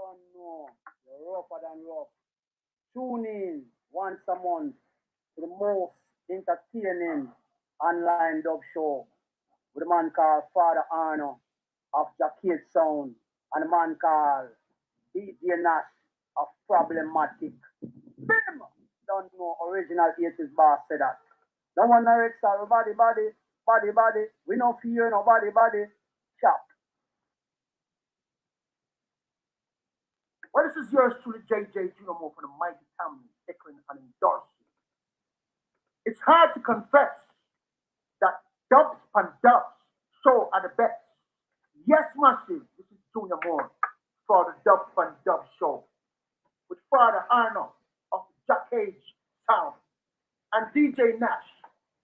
don't know. You're rougher than rough. Tune in once a month to the most entertaining online dub show with a man called Father Arno of Jahcage Sound and a man called DJ Nash of Problematix. Bim! Don't know original 80s boss said that. No one narrates our body. We no fear nobody. Chop. Well, this is yours truly, JJ Junamo from the mighty Tammy, Eklund and endorsing. It's hard to confess that Dubs PON DUBS show are the best. Yes, massive. This is Junior Moore for the Dubs PON DUBS show with Father Arno of Jahcage Sound and DJ Nash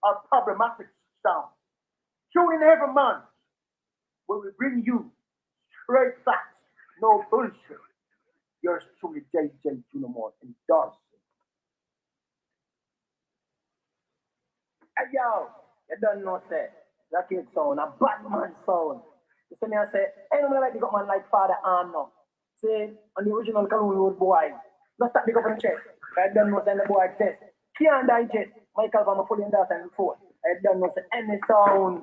of Problematix Sound. Tune in every month where we bring you straight facts, no bullshit. Yours truly, JJ Junamore, endorsing. Hey yo, you don't know, say, Jahcage Sound, a Batman sound. You see me, I say, ain't nobody like the got man like Father Arno. See, on the original Calhoun Road boys, just start big up on the chest. I don't know, say the boy test. Can't digest. Michael Van fully endorse and before. I don't know, say any sound.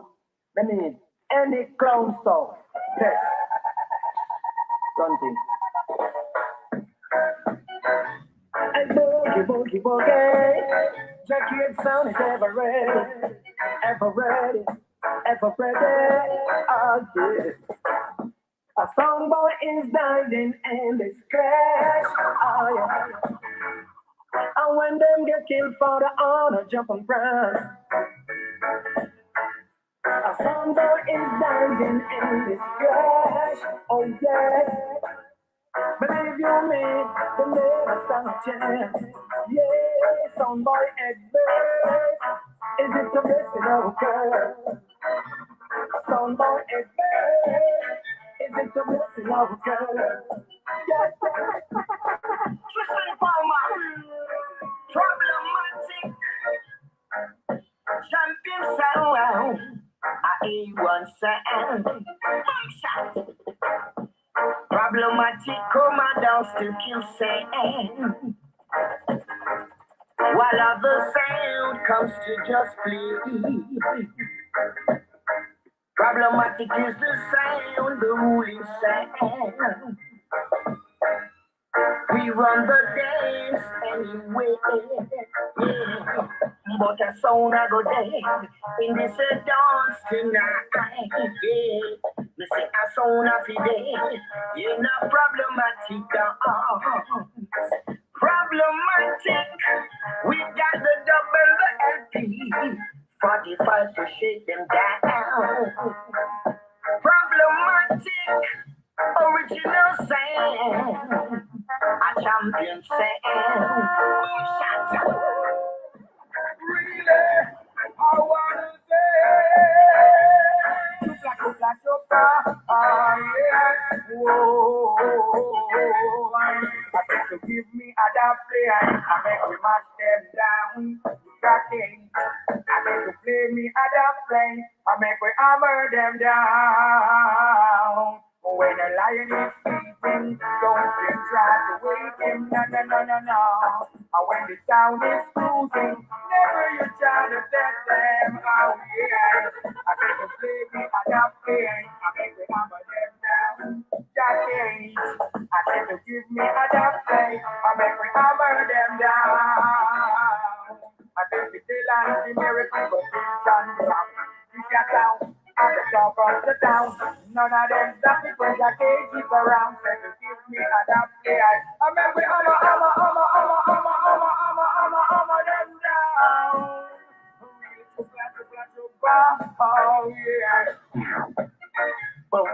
I mean, any clown sound. Test. Something. And boogie. Jahcage Sound is ever ready. Oh yeah. A song boy is diving in this crash. Oh yeah. And when them get killed for the honor, jump and prance. A song boy is diving in this crash. Oh yes. Believe you me, they never stand a chance. Yeah, some boy at birth. Is it a blessing or a curse? Some boy at birth. Is it a blessing or a curse? Yes. Tristan Palmer, Problematic, Champion Sound, A1 Sound, Boom Shot. Problematic, come down, still kill sand. While other sound comes to just play. Problematic is the sound, the ruling sound. We run the dance anyway. Yeah. But a sound I go dead in this dance tonight. Yeah. Me say a sound I feel dead. You know problematic dance. Problematic. We got the double the LP. 45 to shake them down. Problematic. Original sound. A champion sound. Shut up. Really, I wanna say, chupa, yeah, whoa. I think to give me a Dubplate, I make we mash them down. Tracking, I think to play me a Dubplate, I make we hammer them down. When a lion is sleeping, don't you try to wake him, no. And when the sound is cruising, never you try to test them out, yeah. I think to play me a Dubplate, I make we hammer them down. Jahcage, I think to give me a Dubplate, I make we hammer them down. I think the daylight in miracle, but things can drop. This your sound. At the top of the town, none of them stop it when Jahcage is around. Say to give me a Dubplate, I make we hammer them down. Oh yeah. Boy.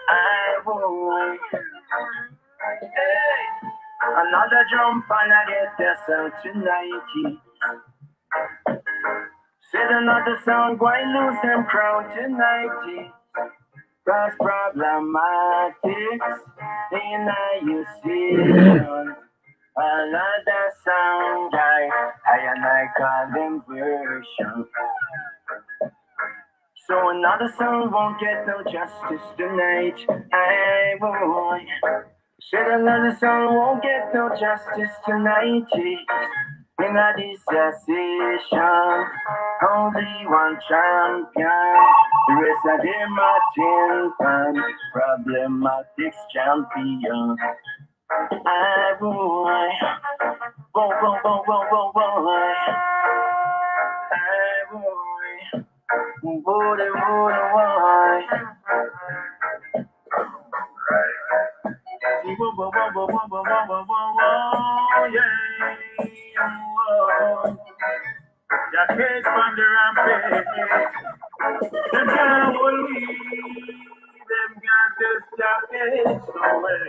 I boy. Hey, another jump and I get yourself tonight. Said another sound, why lose them crown tonight? Cause problematics in a you see another sound I call them version. So another soul won't get no justice tonight. I boy. Said another soul won't get no justice tonight. In a dissociation, only one champion. The rest of them are champion. Problematix champion. I boy. Boy, boy, boy, boy, boy, boy. I boy. Boy, boy, boy. Jahcage from the rampage. Them can't believe them can't just Jahcage away.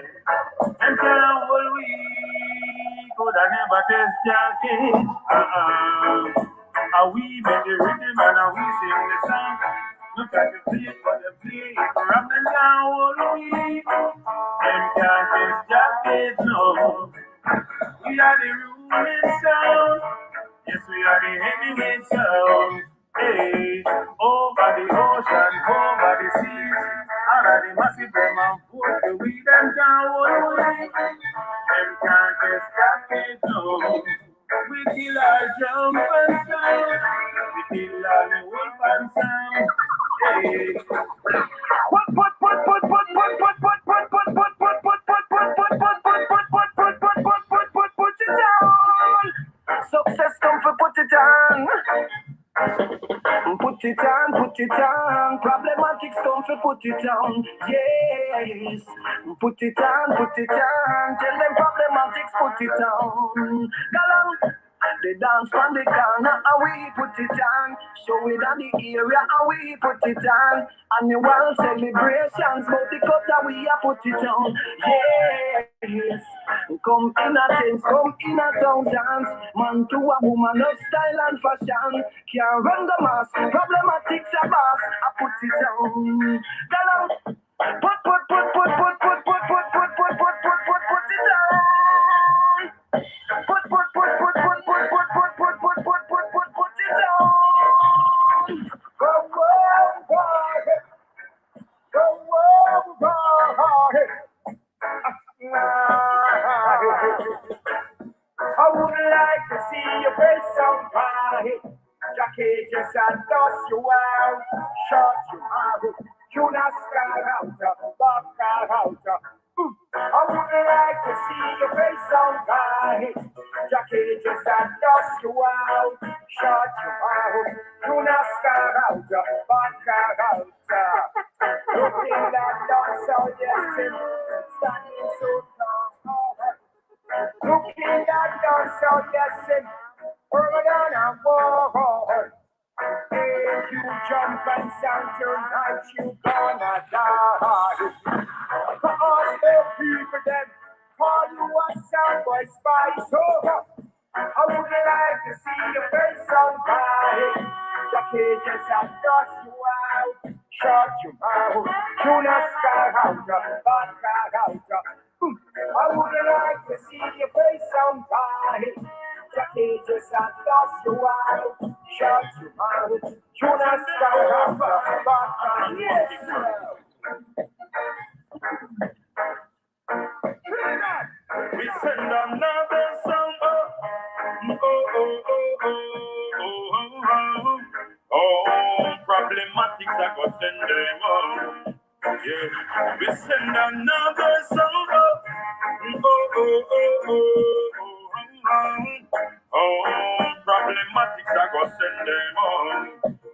Them can't believe could I never test Jahcage. We make the rhythm and we sing the song. Look at the play, but the play from them can't believe. Them can't test Jahcage, no. We are the ruling sound. Yes, we are the heavyweight sound. Hey, over the ocean, over the seas. All of the massive them and put the weed them down. Them can't just Jahcage, no. We kill our jump and sound. We kill our the wolf and sound. Hey. Success come for put it on. Put it on, put it on. Problematix come for put it on. Yes. Put it on, put it on. Tell them Problematix put it on. Galang. They dance from the corner and we put it on. Show it on the area and we put it on. Annual celebrations, but the cutter we a put it on. Yes. Come in a tents, come in a thousands. Man to a woman of style and fashion. Can't run the mass, Problematix a boss. I put it on. Galang. Put it on. Put it on. I would like to see your face somebody. Jahcage and dust you out, shut you out. You not sky out, back out. I would like to see your face somebody. Jahcage and dust you out, shut you out. You not sky out, back out. Looking that dance out, yes, standing so tall. Looking that dance out, yes, further down and forward. If you jump and sound tonight, you gonna die. For us, the people, them call you a sound boy spice over. I would like to see your face somebody. Jahcage and dust you out, shut you out. You not sky out, back out. I would like to see your face somebody. Jahcage and dust you out, shut you out. You not sky out, back out. Yes. We send another song. Problematix, I go send them on. Yeah, we send another song. Problematix, I go send them on.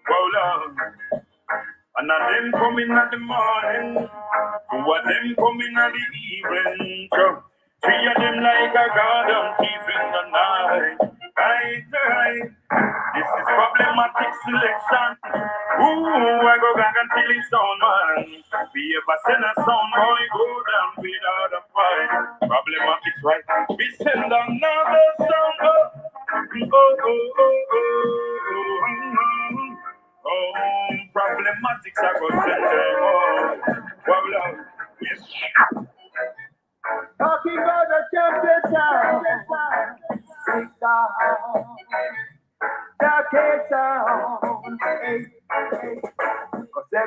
Well, and now them coming at the morning. Two of them coming at the evening. Three of them like a garden thief in the night. Right. This is Problematix selection. Ooh, I go back until it's on man. Be ever send a sound boy go down without a fight. Problematix, right? We send another sound up. Problematix, I go send them on. Well, yes. Talking about the Jahcage Sound. Jahcage Sound.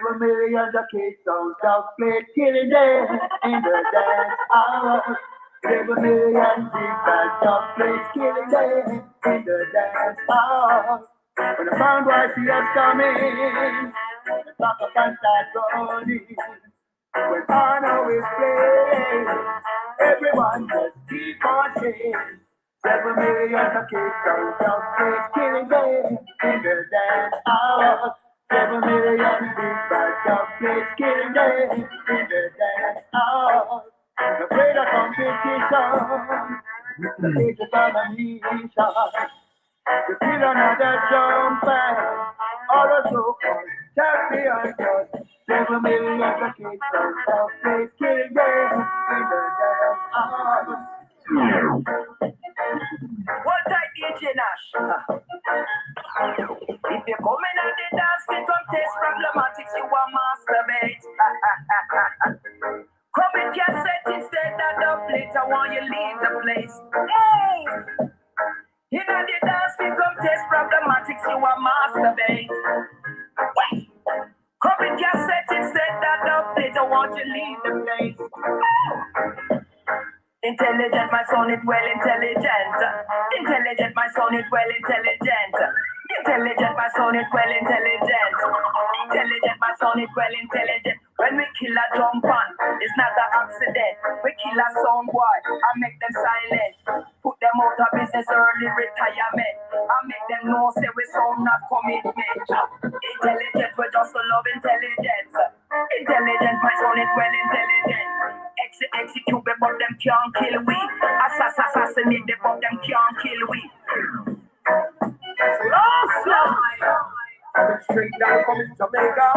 7 million Jahcage Sound, Dubplate killing them in the dance hour. 7 million people, Dubplate killing them in the dance hour. When the sound boy see us coming, the clock up and start running. When Arno is playing, everyone just keep on saying 7 million Jahcage Sound, Dubplate killing them in the dance hour. 7 million people, Dubplate killing them in the dance hour. The greater competition, the greater domination. To kill another jumper, or a so-called champion. 7 million Jahcage Sound, Dubplate killing them in the dance hour. What type DJ Nash? If you're coming at the dance, we come test Problematix, you are masturbate. Come with your set instead of Dubplate, I want you leave the place. Move! In the dance, we come test Problematix, you are masturbate. Wait! Come with your set instead of Dubplate, I want you leave the place. Move! Intelligent, my son, it well intelligent. Intelligent, my son, it well intelligent. Intelligent, my son, it well intelligent. Intelligent, my son, it well intelligent. When we kill a jump on, it's not an accident. We kill a sound boy and make them silent. Put them out of business early retirement. And make them know say we sound not commitment. Intelligent, we just love intelligence. Intelligent, my son, it well intelligent. Execute them, but them can't kill we. Assassinate them, but them can't kill we. Coming straight down from Jamaica.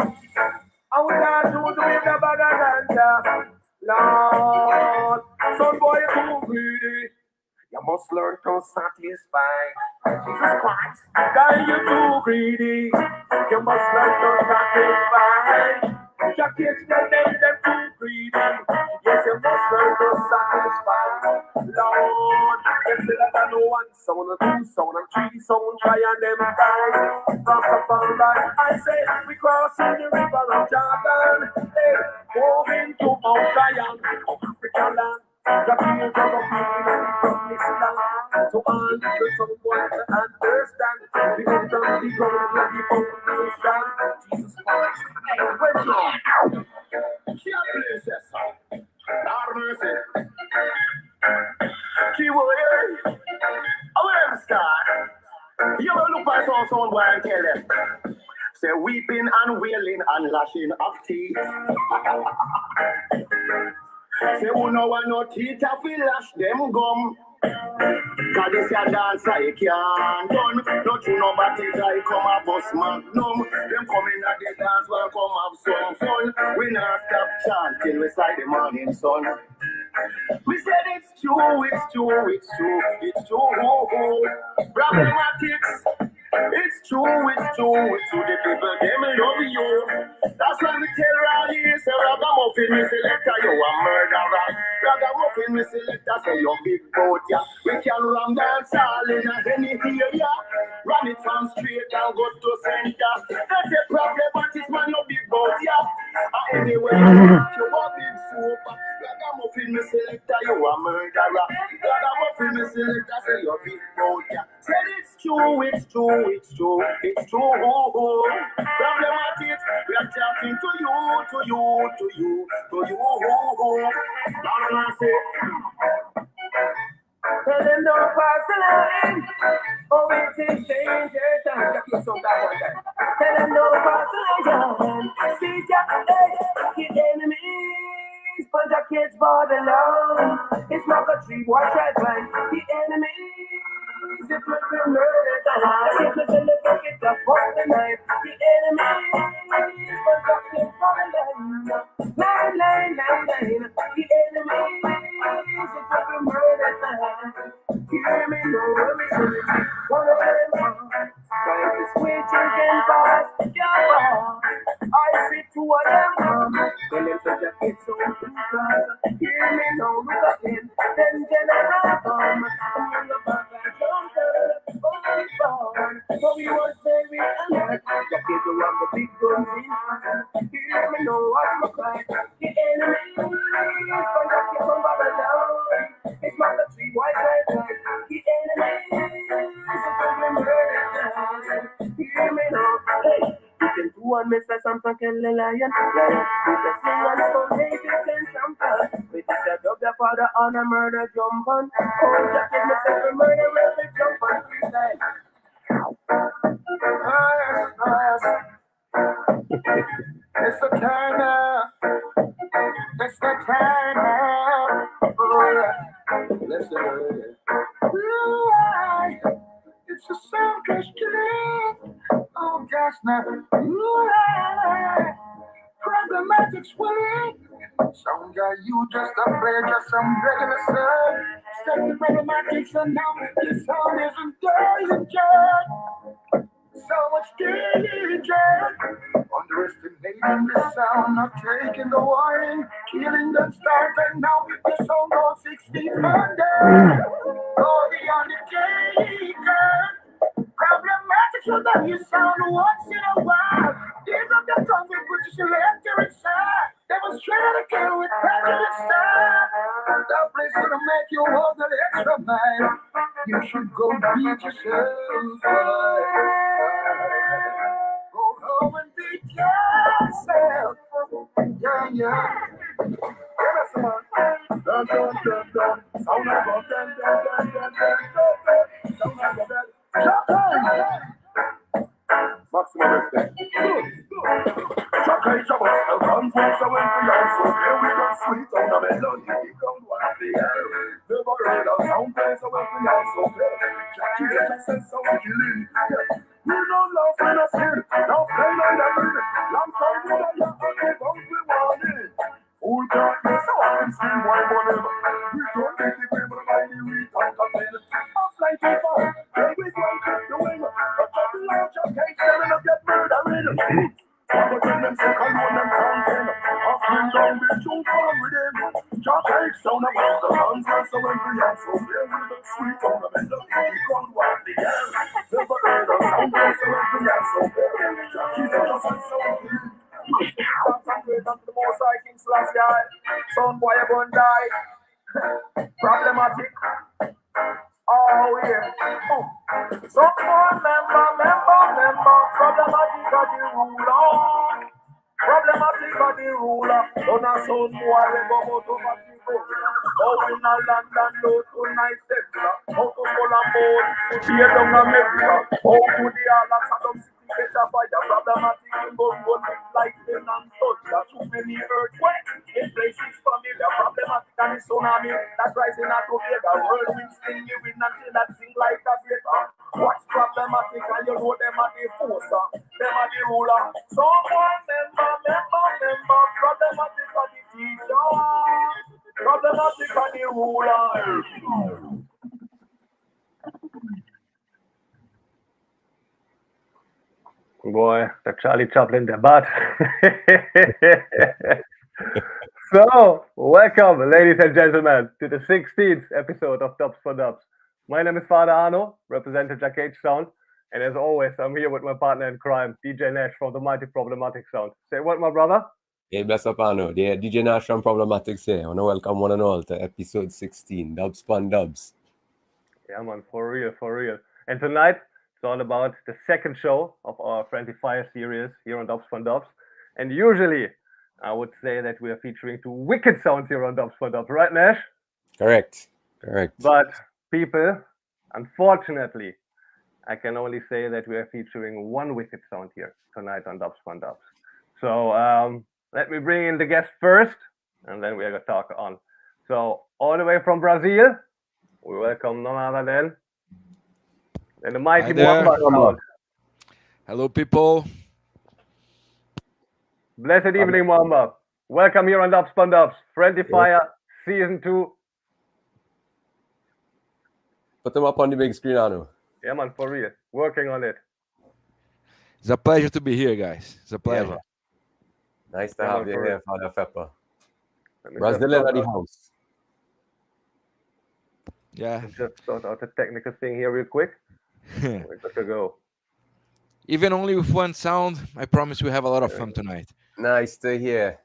I would not do with the bag of ganja. Lord, son boy, you too greedy. You must learn to satisfy. Jesus Christ, guy, you too greedy. You must learn to satisfy. Jahcage tell them too greedy. Yes, you must learn to satisfy. Lord, them say that I know one sound, and two sound, and three sound, try and them die. Rastafari, I say, we crossing the river of Jordan. Hey, moving to Mount Zion, African land. Jahcage of a feeling and the promised land. To all the someone to understand. We come from the ground and the foundation. Jesus Christ, hey, when you can't place this song. Lord mercy. Keyword, I will start. You will look by sound boy and tell them. Say weeping and wailing and lashing of teeth. Say who no want no teeth if we lash them gum. Cause this a dancer you can't done. Not you nobody guy come a bus magnum. Them coming at the dance will come have some fun. We not stop chanting beside the morning sun. We said it's true, it's true, it's true, it's true. Problematix. It's true, it's true, it's true. The people, them love you. That's why we tell Rally, say Ragamuffin, me selector, you a murderer. Ragamuffin, me selector, say you big boat, yeah. We can run dance all in any area. Run it from straight and go to center. That's a Problematix, man, you big boat, yeah. Anyway, you a big soup. Ragamuffin, me selector, you a murderer. Ragamuffin, me selector, say you big boat, yeah. Said it's true, it's true, it's true, it's true. Problematix, we are talking to you, to you, to you, to you. Tell them don't pass the line. Oh, it is danger time. Jahcage Sound that one time. Tell them don't pass the line. See Jahcage, his enemies. But Jahcage borderline. It's not a tree, watch right line. The enemies. If we murder time, if we send the bucket up on the knife, the enemies will drop them for the line. Line. The enemies, if we murder time, hear me, no worries, one of them, like the switches can pass, I see two of them, tell them such a kid so true, hear me, no worries, then general come, and you're back and jump. But we was very alert. Jahcage around the big guns in. Hear for kill the lion. Yeah, with the sling and stone, they can trample. With the set up the father on a murder jump on. Oh, just give me seven murder every jump on freestyle. It's the time now. It's the time now. Listen. Right. It's a sound killing. Oh gosh now. Right. Problematix winning. Some guy you just a player, just some regular son. Step the Problematix and now this sound isn't danger. So much danger. Underestimating the sound, not taking the warning, killing the start, and now the sound goes 6 feet under. Oh, the undertaker. Problematix will let you sound once in a while. Give up the tongue with British electric side. Demonstrate how to kill with prejudice style. That place gonna make you walk the extra mile. You should go beat yourself. Go home and beat yourself. Yeah. Give us some more. Dun, dun, dun, dun. Sound like a dun, dun, dun, dun, dun, dun, dun. Sound like a dun. Jahcage! Maximum respect. Jahcage about the guns once I went for your so here we go sweet on the melody. You come one of the air. Never heard a sound place I went for your so clear. Jahcage just said so killing. We don't love when I skin. Don't play like that rhythm. Long time we don't love when we want it. Full darkness, so I can scream why whatever. We don't think the people like the retard contain it. Off like too far, then we go and click the wing. But up the launch, Jahcage telling them get murder rhythm. But then them second one them counting. Offering down the jump on with them. Jahcage Sound about the guns and so when we are so clear with the sweet on the melody. We come to out the air. Never heard a sound and so when we are so clear. Jahcage just and so clear. The most I King's last guy. Sound boy you gon' die. Problematic. Oh yeah. Someone member. Problematic got the ruler. Problematic got the ruler. Don't a sound boy we go automatic. Oh in a London load tonight Central. How to skull and bone. Here down America. How to the Alas and catch a fire. Problematic in gun lightning and thunder. Too many earthquakes in places familiar. Problematic and the tsunami that's rising out of the whirlwind sting you in until that sing like a greater. What's problematic and you know them are the forcer, them are the ruler. Someone member. Problematic and the teacher. Problematic and the ruler. Boy, the Charlie Chaplin debate. So, welcome, ladies and gentlemen, to the 16th episode of Dubs PON DUBS. My name is Father Arno, representing Jahcage Sound, and as always, I'm here with my partner in crime, DJ Nash from the mighty Problematix Sound. Say what, my brother? Hey, bless up, Arno. The DJ Nash from Problematix here. I want to welcome one and all to episode 16, Dubs PON DUBS. Yeah, man, for real. And tonight, it's all about the second show of our Friendly Fire series here on Dubs PON DUBS. And usually, I would say that we are featuring two wicked sounds here on Dubs PON DUBS, right, Nash? Correct. But people, unfortunately, I can only say that we are featuring one wicked sound here tonight on Dubs PON DUBS. So let me bring in the guest first, and then we're going to talk on. So all the way from Brazil, we welcome none other than the mighty Muamba sound. Hello, people. Blessed evening, Muamba. Welcome here on Dubs PON DUBS, Friendly Fire Season 2. Put them up on the big screen, Arno. Yeah, man, for real. Working on it. It's a pleasure to be here, guys. It's a pleasure. Yeah, nice to have you here, Father Fepper. Let me Brazilian at the house. Yeah. Just sort out the technical thing here real quick. We're good to go. Even only with one sound, I promise we have a lot of fun tonight. Nice to hear.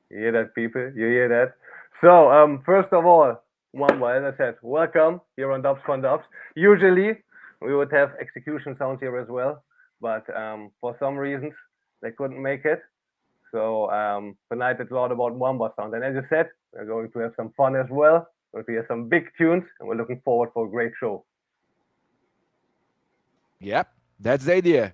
You hear that, people? You hear that? So, first of all, Muamba, as I said, welcome here on Dubs PON DUBS. Usually, we would have execution sounds here as well, but for some reasons, they couldn't make it. So tonight it's all about Muamba sound. And as you said, we're going to have some fun as well. We're going to hear some big tunes, and we're looking forward for a great show. Yep, that's the idea.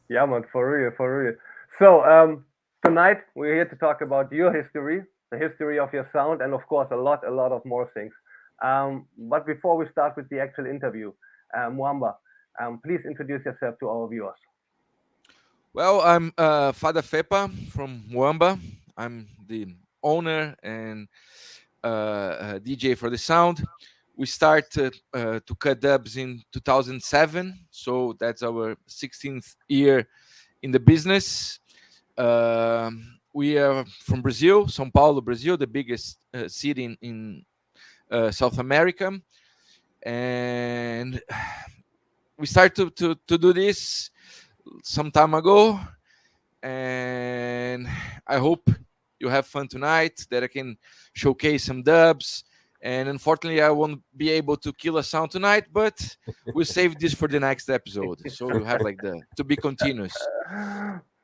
Yeah, man, for real, for real. So tonight we're here to talk about your history, the history of your sound, and of course a lot of more things. But before we start with the actual interview, Muamba, please introduce yourself to our viewers. Well, I'm Father Fepa from Muamba. I'm the owner and DJ for the sound. We start to cut dubs in 2007, so that's our 16th year in the business. We are from Brazil, São Paulo, Brazil, the biggest city in South America, and we started to do this some time ago, and I hope you have fun tonight, that I can showcase some dubs. And unfortunately, I won't be able to kill a sound tonight, but we'll save this for the next episode. So you have like the to be continuous.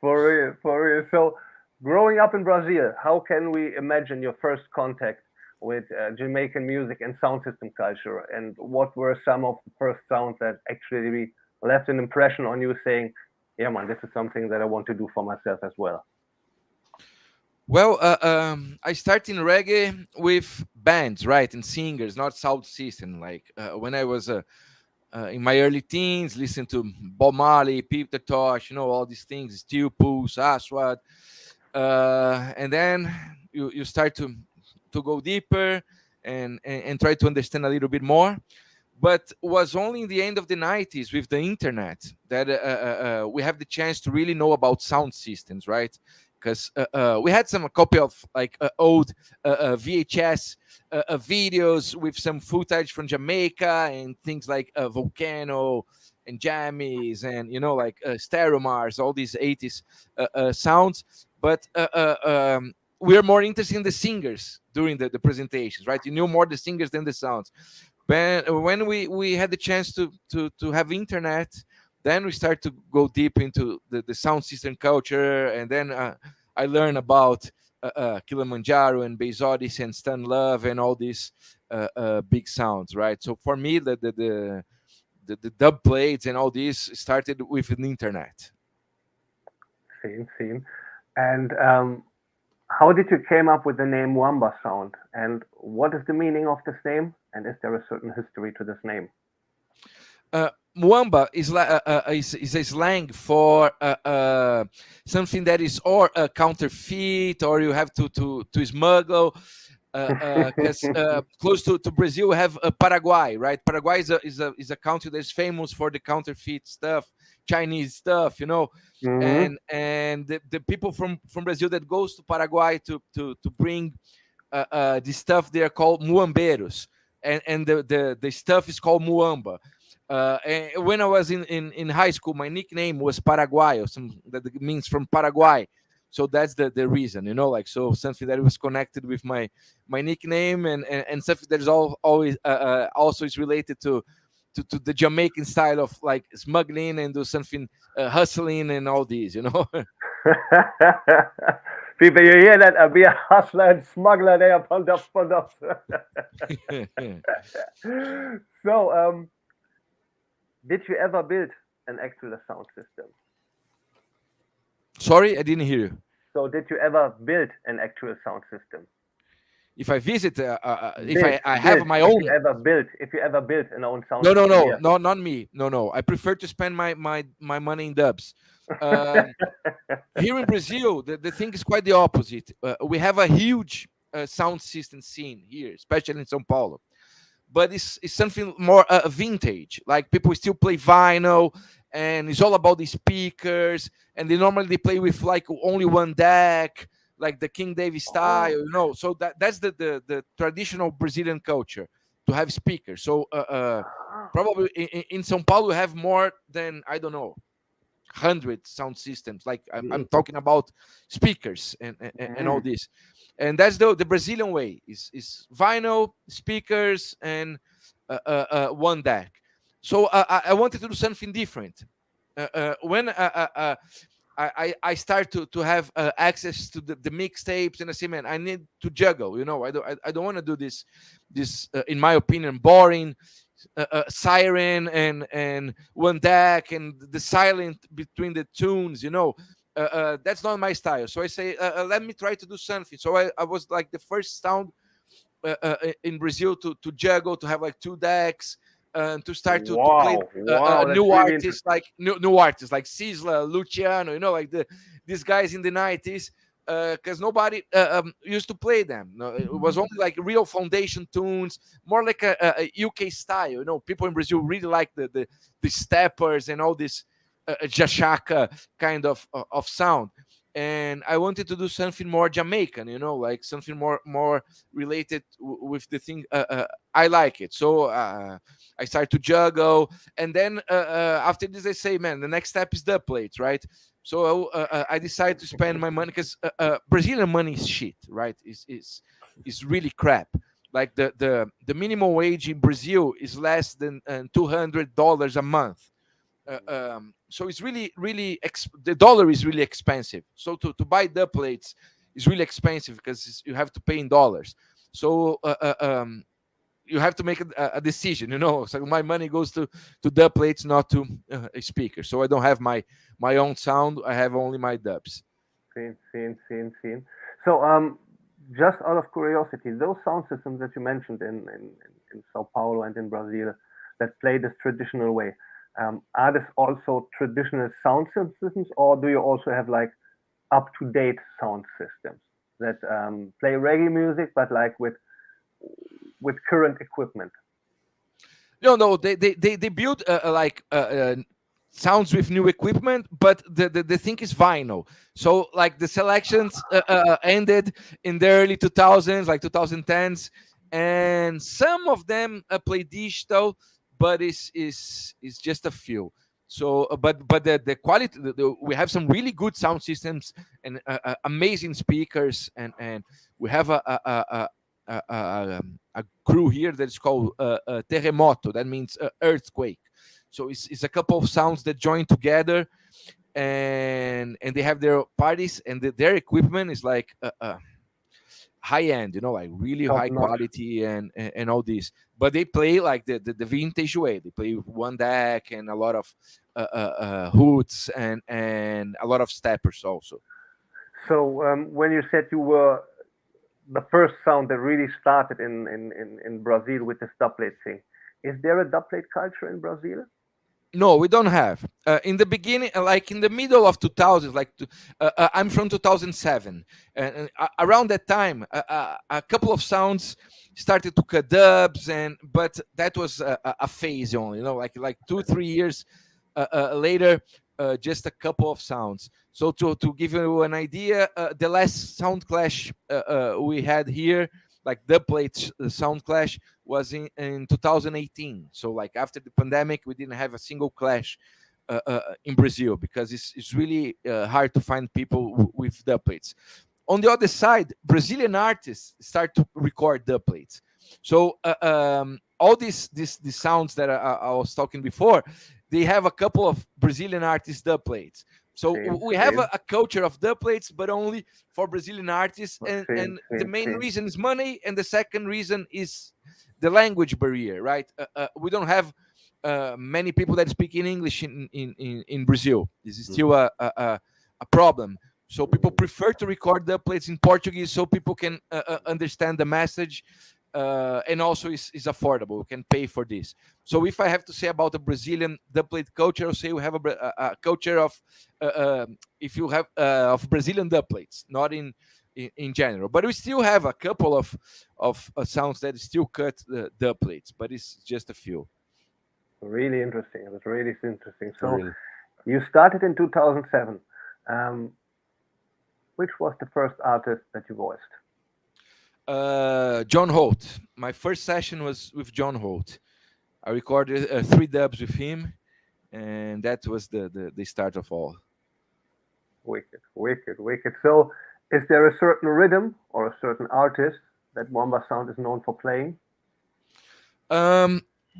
For real, for real. So, growing up in Brazil, how can we imagine your first contact with Jamaican music and sound system culture? And what were some of the first sounds that actually left an impression on you, saying, "Yeah, man, this is something that I want to do for myself as well"? Well, I started in reggae with bands, right, and singers, not sound system. Like when I was in my early teens, listening to Bob Marley, Peter Tosh, all these things, Steel Pulse, Aswad, and then you start to go deeper and try to understand a little bit more. But was only in the end of the 90s with the internet that we have the chance to really know about sound systems, right? Because we had a copy of like old VHS videos with some footage from Jamaica and things like Volcano and Jammies and like Stereo Mars, all these 80s sounds. But we're more interested in the singers during the presentations, right? You knew more the singers than the sounds. When we had the chance to have internet, then we start to go deep into the sound system culture, and then I learned about Kilimanjaro and Bass Odyssey and Stan Love and all these big sounds, right? So for me, the dub plates and all this started with the internet. Same. And how did you came up with the name Muamba Sound? And what is the meaning of this name? And is there a certain history to this name? Muamba is a slang for something that is or a counterfeit, or you have to smuggle. Because close to Brazil, we have Paraguay, right? Paraguay is a country that's famous for the counterfeit stuff, Chinese stuff, Mm-hmm. and the people from Brazil that goes to Paraguay to bring the stuff, they are called muambeiros, and the stuff is called muamba. And when I was in high school, my nickname was Paraguay, or some that means from Paraguay. So that's the reason, like, so something that was connected with my nickname, and something that is always also is related to the Jamaican style of like smuggling and do something hustling and all these, People, you hear that? Be a hustler and smuggler there upon dubs. So, did you ever build an actual sound system? Sorry, I didn't hear you. So, did you ever build an actual sound system? If I visit, Build, I have build. my own. If you ever built an own sound No, system? Yeah. no, not me. No. I prefer to spend my money in dubs. Here in Brazil, the thing is quite the opposite. We have a huge sound system scene here, especially in São Paulo. But it's something more vintage. Like people still play vinyl, and it's all about the speakers. And they normally play with like only one deck, like the King David style, So that's the traditional Brazilian culture to have speakers. So probably in São Paulo we have more than, I don't know, 100 sound systems. Like I'm talking about speakers and all this. And that's the Brazilian way is vinyl, speakers, and one deck. So I wanted to do something different. When I start to have access to the mixtapes, and I say, man, I need to juggle. I don't want to do this in my opinion, boring siren and one deck and the silent between the tunes. That's not my style. So I say, let me try to do something. So I was like the first sound in Brazil to juggle, to have like two decks, to start to play Wow, that's new really artists, interesting. like new artists like Sisla, Luciano, like these guys in the 90s, because nobody used to play them. No, it was only like real foundation tunes, more like a UK style. People in Brazil really like the steppers and all this Jahcage kind of sound. And I wanted to do something more Jamaican, like something more related with the thing I like it. So I start to juggle, and then after this, I say, man, the next step is Dubplate, right? So I decided to spend my money, because Brazilian money is shit, right? Is really crap. Like the minimum wage in Brazil is less than $200 a month. So it's really the dollar is really expensive. So to buy Dubplates is really expensive, because you have to pay in dollars. So you have to make a decision. So my money goes to Dubplates, not to a speaker. So I don't have my own sound. I have only my dubs. Seen. So, just out of curiosity, those sound systems that you mentioned in Sao Paulo and in Brazil that play this traditional way, are this also traditional sound systems, or do you also have like up-to-date sound systems that play reggae music, but like with current equipment? No, they build like sounds with new equipment, but the thing is vinyl. So like the selections ended in the early 2000s, like 2010s, and some of them play digital, but it's just a few. So but the quality, we have some really good sound systems and amazing speakers, and we have a crew here that's called terremoto. That means earthquake. So it's a couple of sounds that join together, and they have their parties, and their equipment is like high end, like really Top high notch. quality and all this. But they play like the vintage way. They play with one deck and a lot of hoots and a lot of steppers also. So, when you said you were the first sound that really started in Brazil with this dubplate thing, is there a dubplate culture in Brazil? No, we don't have. In the beginning, like in the middle of 2000s, I'm from 2007, and around that time, a couple of sounds started to cut dubs, but that was a phase only. Like 2 3 years later, just a couple of sounds. So to give you an idea, the last sound clash we had here, like Dubplate sound clash, was in 2018. So like after the pandemic, we didn't have a single clash in Brazil, because it's really hard to find people with Dubplates. On the other side, Brazilian artists start to record Dubplates. So all these sounds that I was talking before, they have a couple of Brazilian artists Dubplates. So we have a culture of Dubplates, but only for Brazilian artists. And the main reason is money, and the second reason is the language barrier, right? We don't have many people that speak in English in Brazil. This is still a problem. So people prefer to record Dubplates in Portuguese, so people can understand the message, and also is affordable. We can pay for this. So if I have to say about the Brazilian dubplate culture, I'll say we have a culture of if you have of Brazilian dubplates, not in general. But we still have a couple of sounds that still cut the dubplates, but it's just a few. Really interesting. It was really interesting. So Really. you started in 2007. Which was the first artist that you voiced? John Holt. My first session was with John Holt. I recorded 3 dubs with him, and that was the start of all. Wicked. So, is there a certain rhythm or a certain artist that Muamba Sound is known for playing?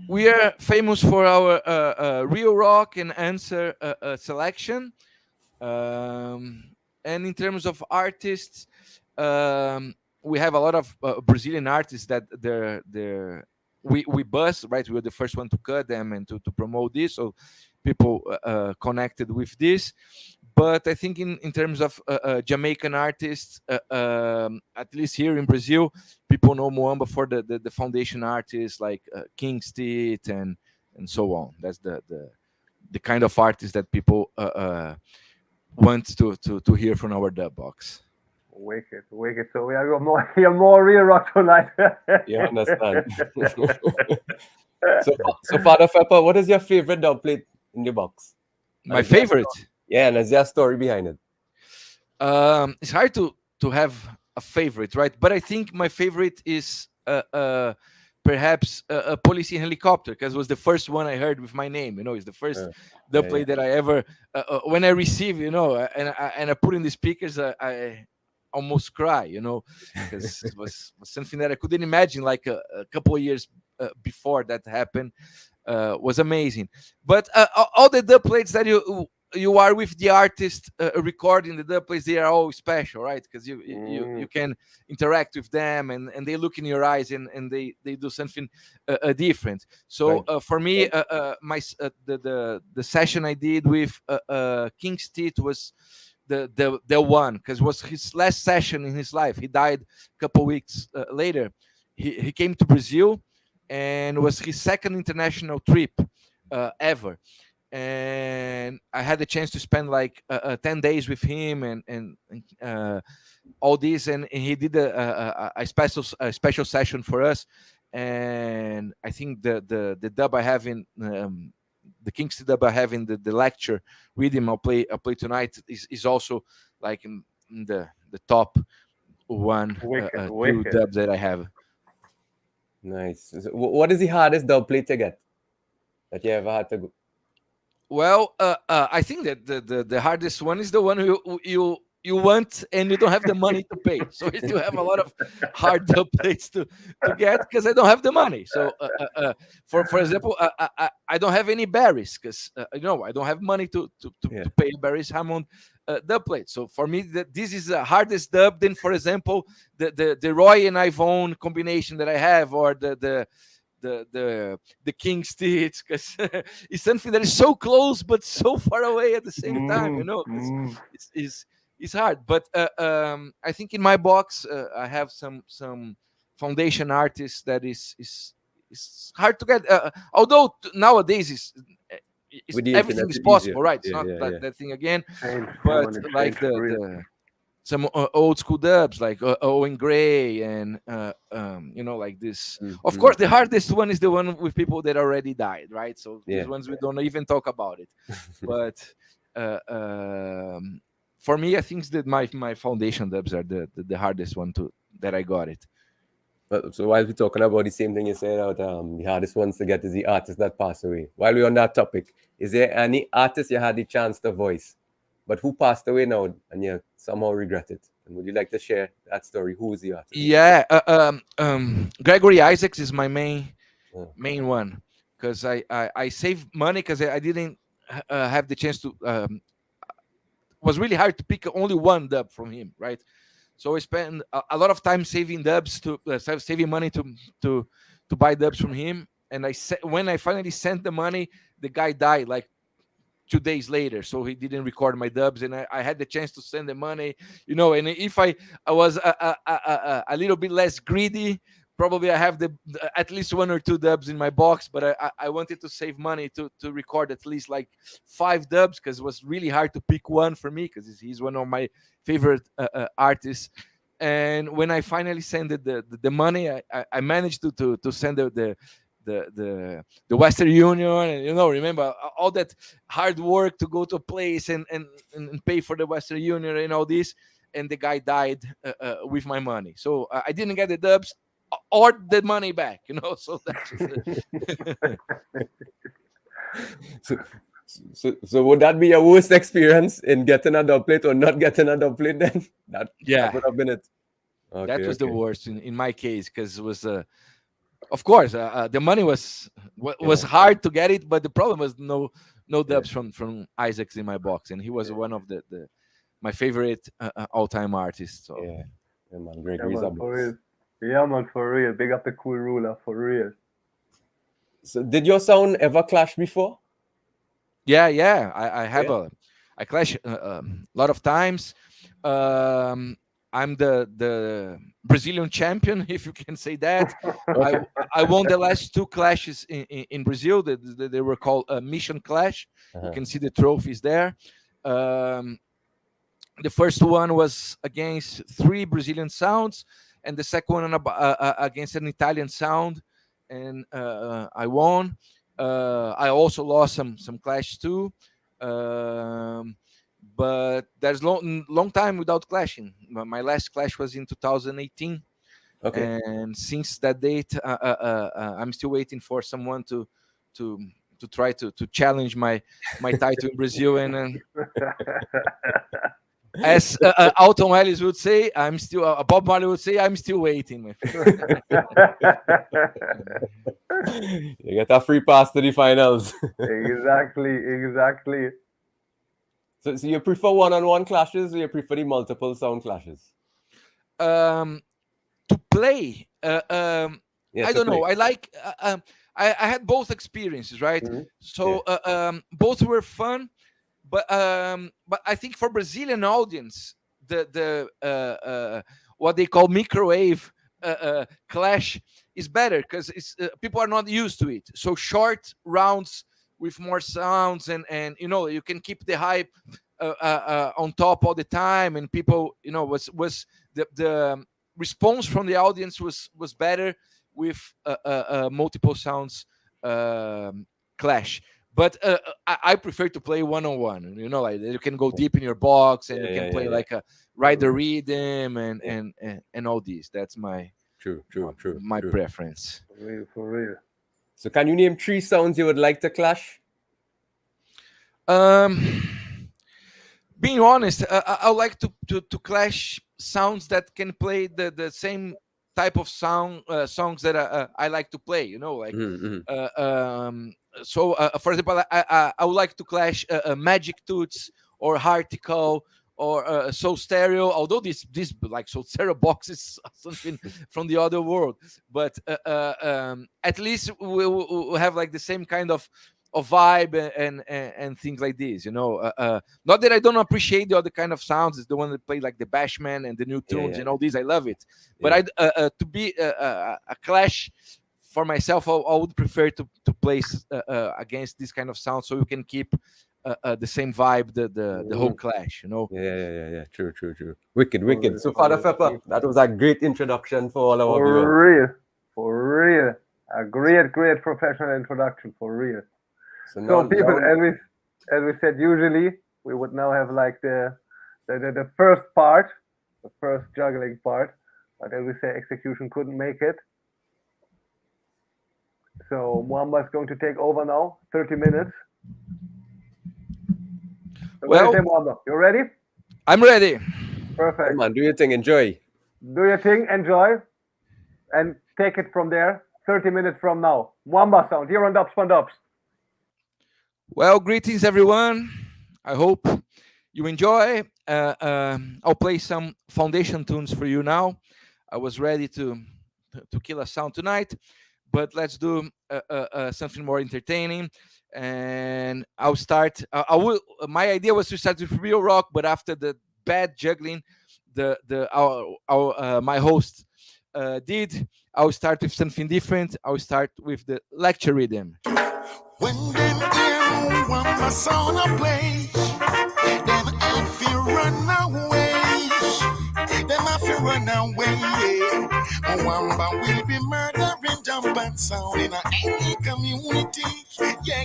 We are famous for our real rock and answer selection. And in terms of artists, we have a lot of Brazilian artists that we bust, right. We were the first one to cut them and to promote this, so people connected with this. But I think in terms of Jamaican artists, at least here in Brazil, people know Muamba for the foundation artists like King Steed and so on. That's the kind of artists that people want to hear from our dub box. Wicked, wicked. So we are more real rock tonight. You understand? So Father Pepper, what is your favorite dub plate in the box? My favorite. Yeah, and is there a story behind it? It's hard to have a favorite, right? But I think my favorite is perhaps a police helicopter, because it was the first one I heard with my name. It's the first dub plate that I ever when I receive, and I put in the speakers, I almost cry, because it was something that I couldn't imagine like a couple of years before that happened. Was amazing. But all the dub plates that you are with the artist recording the dub plates, they are all special, right? Because you can interact with them, and they look in your eyes, and they do something different. So for me, the session I did with King Steed was the one, because it was his last session in his life. He died a couple weeks later. He came to Brazil, and it was his second international trip ever. And I had the chance to spend like 10 days with him, and all this, and he did a special session for us. And I think the dub I have in the Kingston dub I have in the lecture with him, I'll play tonight, is also like in the top one two dubs that I have. Nice. So what is the hardest dub plate to get that you ever had to go? Well, I think that the hardest one is the one you want and you don't have the money to pay. So we still have a lot of hard dub plates to get, because I don't have the money. So for example, I don't have any Barrys, because I don't have money to pay Barry's Hammond dub plate. So for me, this is the hardest dub than, for example, the Roy and Ivone combination that I have, or the King Steeds, because it's something that is so close but so far away at the same time. It's hard. But I think in my box I have some foundation artists that is hard to get. Although nowadays everything is possible, right? It's not that thing again. But like some old school dubs like Owen Gray and like this. Of course, the hardest one is the one with people that already died, right? So these ones we don't even talk about it. But for me, I think that my foundation dubs are the hardest one that I got it. So while we're talking about the same thing you said about the hardest ones to get is the artists that pass away. While we're on that topic, is there any artist you had the chance to voice, but who passed away now and you somehow regret it? And would you like to share that story? Who is the artist? Yeah, Gregory Isaacs is my main one, because I saved money because I didn't have the chance to. It was really hard to pick only one dub from him, right? So I spent a lot of time saving dubs saving money to buy dubs from him. And when I finally sent the money, the guy died like 2 days later, so he didn't record my dubs, and I had the chance to send the money, and if I was a little bit less greedy, probably I have at least 1 or 2 dubs in my box, but I wanted to save money to record at least like 5 dubs, because it was really hard to pick one for me, because he's one of my favorite artists. And when I finally sent the money, I managed to send the Western Union, and remember all that hard work to go to a place and pay for the Western Union and all this, and the guy died with my money, so I didn't get the dubs or the money back, so that's so would that be your worst experience in getting a dub plate or not getting a dub plate then? That would have been it. Okay, that was the worst in my case, because it was of course the money was hard to get it, but the problem was no no dubs from Isaacs in my box, and he was one of the my favorite all-time artists. So Yeah, man, Yeah, Gregory's man, for real. Yeah, man, for real. Big up the cool ruler, for real. So, did your sound ever clash before? yeah, I have I clash a lot of times. I'm the Brazilian champion, if you can say that. I won the last 2 clashes in Brazil. They were called Mission Clash. You can see the trophies there. The first one was against 3 Brazilian sounds, and the second one against an Italian sound, and I won. I also lost some clash too, but there's long time without clashing. My last clash was in 2018, and since that date, I'm still waiting for someone to try to challenge my title in Brazil, and as Alton Ellis would say, I'm still Bob Marley would say, I'm still waiting, my friend. You get a free pass to the finals. Exactly. So you prefer one-on-one clashes, or you prefer the multiple sound clashes? To play, I don't know. I like. I had both experiences, right? So both were fun. But I think for Brazilian audience, the what they call microwave clash is better because people are not used to it. So short rounds with more sounds, and you can keep the hype on top all the time, and people was the response from the audience was better with multiple sounds clash. But I prefer to play one-on-one. Like you can go deep in your box, and you can play like a ride the rhythm and all this. That's my preference. For real. So can you name 3 sounds you would like to clash? Being honest, I would like to clash sounds that can play the same type of songs that I like to play. So, for example, I would like to clash Magic Toots or Hartical or Soul Stereo. Although this like Soul Stereo box is something from the other world, but at least we'll have like the same kind of vibe and things like this. Not that I don't appreciate the other kind of sounds. It's the one that play like the Bashman and the new tunes and all these. I love it, but to be a clash. For myself, I would prefer to play against this kind of sound, so you can keep the same vibe, the whole clash. Yeah. True. Wicked. So, Father Pepper, that was a great introduction for all our viewers. For real. A great professional introduction, for real. So people, as we said, usually we would now have like the first part, the first juggling part, but as we say, execution couldn't make it. So Muamba is going to take over now, 30 minutes. So well, Muamba, you ready? I'm ready. Perfect. Come on, do your thing, enjoy. Do your thing, enjoy, and take it from there. 30 minutes from now. Muamba Sound here on Dubs PON DUBS. Well, greetings everyone. I hope you enjoy. I'll play some foundation tunes for you now. I was ready to kill a sound tonight, but let's do something more entertaining. And I'll start. My idea was to start with real rock, but after the bad juggling, my host did, I'll start with something different. I'll start with the lecture rhythm. When them hear Muamba sound I play, them I feel run away. Them I feel run away. Muamba will be murdering jump and sound in any community. Yeah.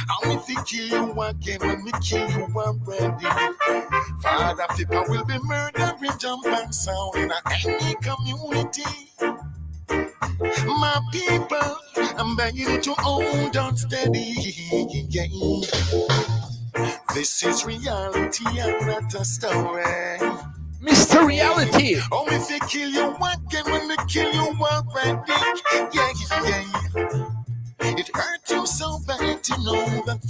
How if we kill you again when we kill you already? Father Fipper will be murdering jump and sound in any community. My people, I'm begging you to hold on steady. This is reality and not a story. Mr. Reality. Oh, if they kill you again when they kill you already. Yeah. It hurts you so bad to know that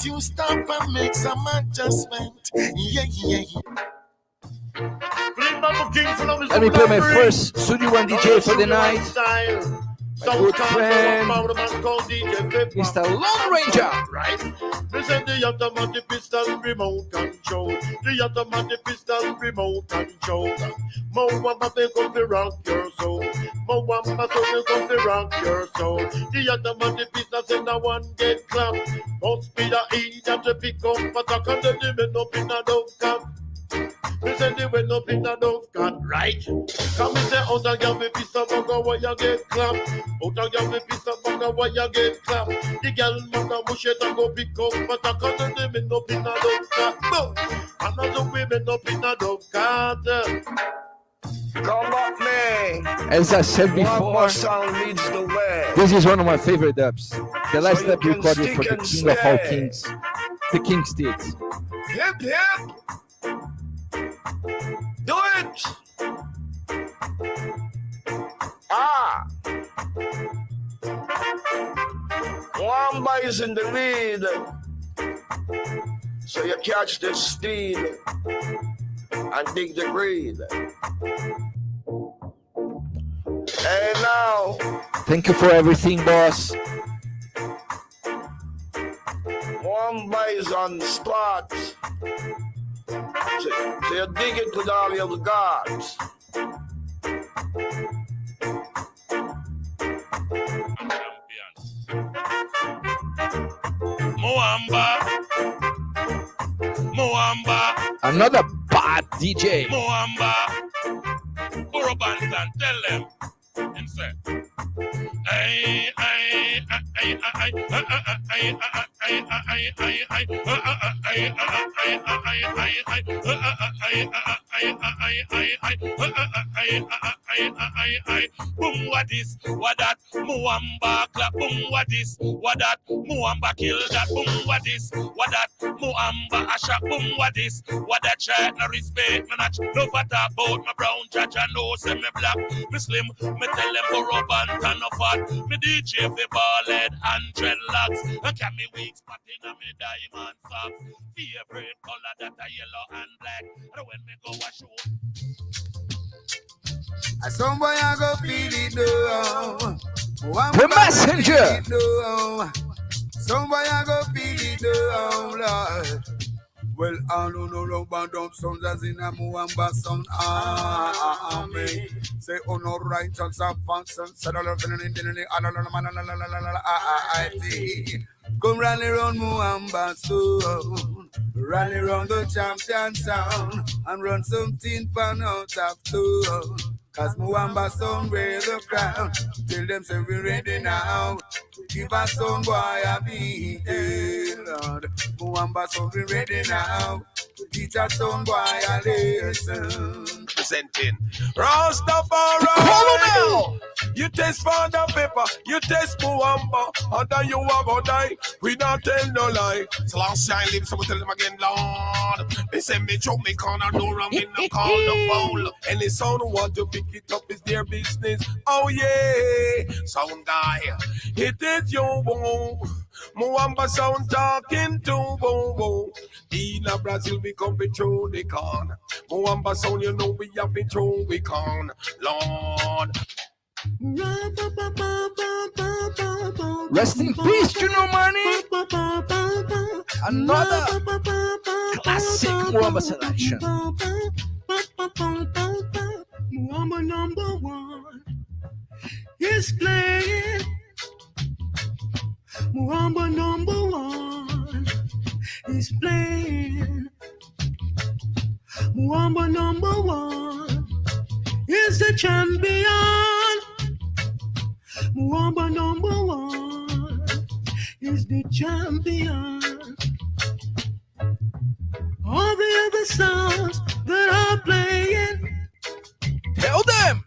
want you stop and make some adjustment. Yeah, yeah. Let me play my first Studio One DJ for the night. My good friend, Mr. Lone Ranger. Right? This is the automatic pistol remote control. The automatic pistol remote control. Muamba they come to rock your soul. Muamba so they come to rock your soul. The automatic pistol send a one get clap. Must be the heat that to pick up, but I can't limit up in a dove cap. Me say the way up in a dove cat, right? Come me say out and give me piece of bugger where you get clap. Out and give me piece of bugger where you get clap. The girl manga push it and go pick up, but I can't limit up in a dove cat. No, another women up in a dove cat. Come up, man. As I said before, Sound leads the way. this is one of my favorite dubs. The last So you dub can recorded stick for the and king of all stay. kings, the King States. Hip, hip. Do it. Ah. Muamba is in the lead. So you catch the speed and dig the greed. Hey now. Thank you for everything, boss. Muamba is on the spot. So you dig it with all your gods. Muamba, Another bad DJ. Muamba, Urobantan, tell them, and say, boom, what this, what that, Muamba clap, boom, what this, what that, Muamba kill that, boom, what this, what that, Muamba a shot, boom, what this, what that chat, no respect, me not, no fata about my brown judge, I know, say me black, me slim, me tell them for rub and turn no fat, me DJ for ball head and dreadlocks, and can me weak spot in a me diamond socks, favorite color that a yellow and black, and when me go a show. Some boy I go feel it though. The messenger. Some boy I go feel it though, Lord. Well, I don't know about dub sounds as in a Muamba sound. Amen. Say, oh no, righteous are function. Come rally round Muamba sound. Rally round the champion sound. And run something pan out of town. Cause Muamba sound wear the crown. Tell them say we ready now. Give us some boy a beat, Lord. Muamba sound we ready now. Teach us some boy a lesson. Presenting Rastafari. Colonel! You taste for the paper, you taste Muamba, and then you are gonna die. We not tell no lie. So last time live, so we tell them again, Lord. They say me choke me corner, no wrong in the call the foul. Any sound who want to pick it up is their business. Oh yeah, sound guy, it is your boom. Muamba sound talking to boom. In a Brazil we come be through the corner. Muamba sound, you know we have been through we con. Lord. Rest in peace, Juno Money. Another classic Muamba selection. Muamba number one is playing. Muamba number one is playing. Muamba number one is the champion. Muamba number one is the champion. All the other sounds that are playing, Tell them.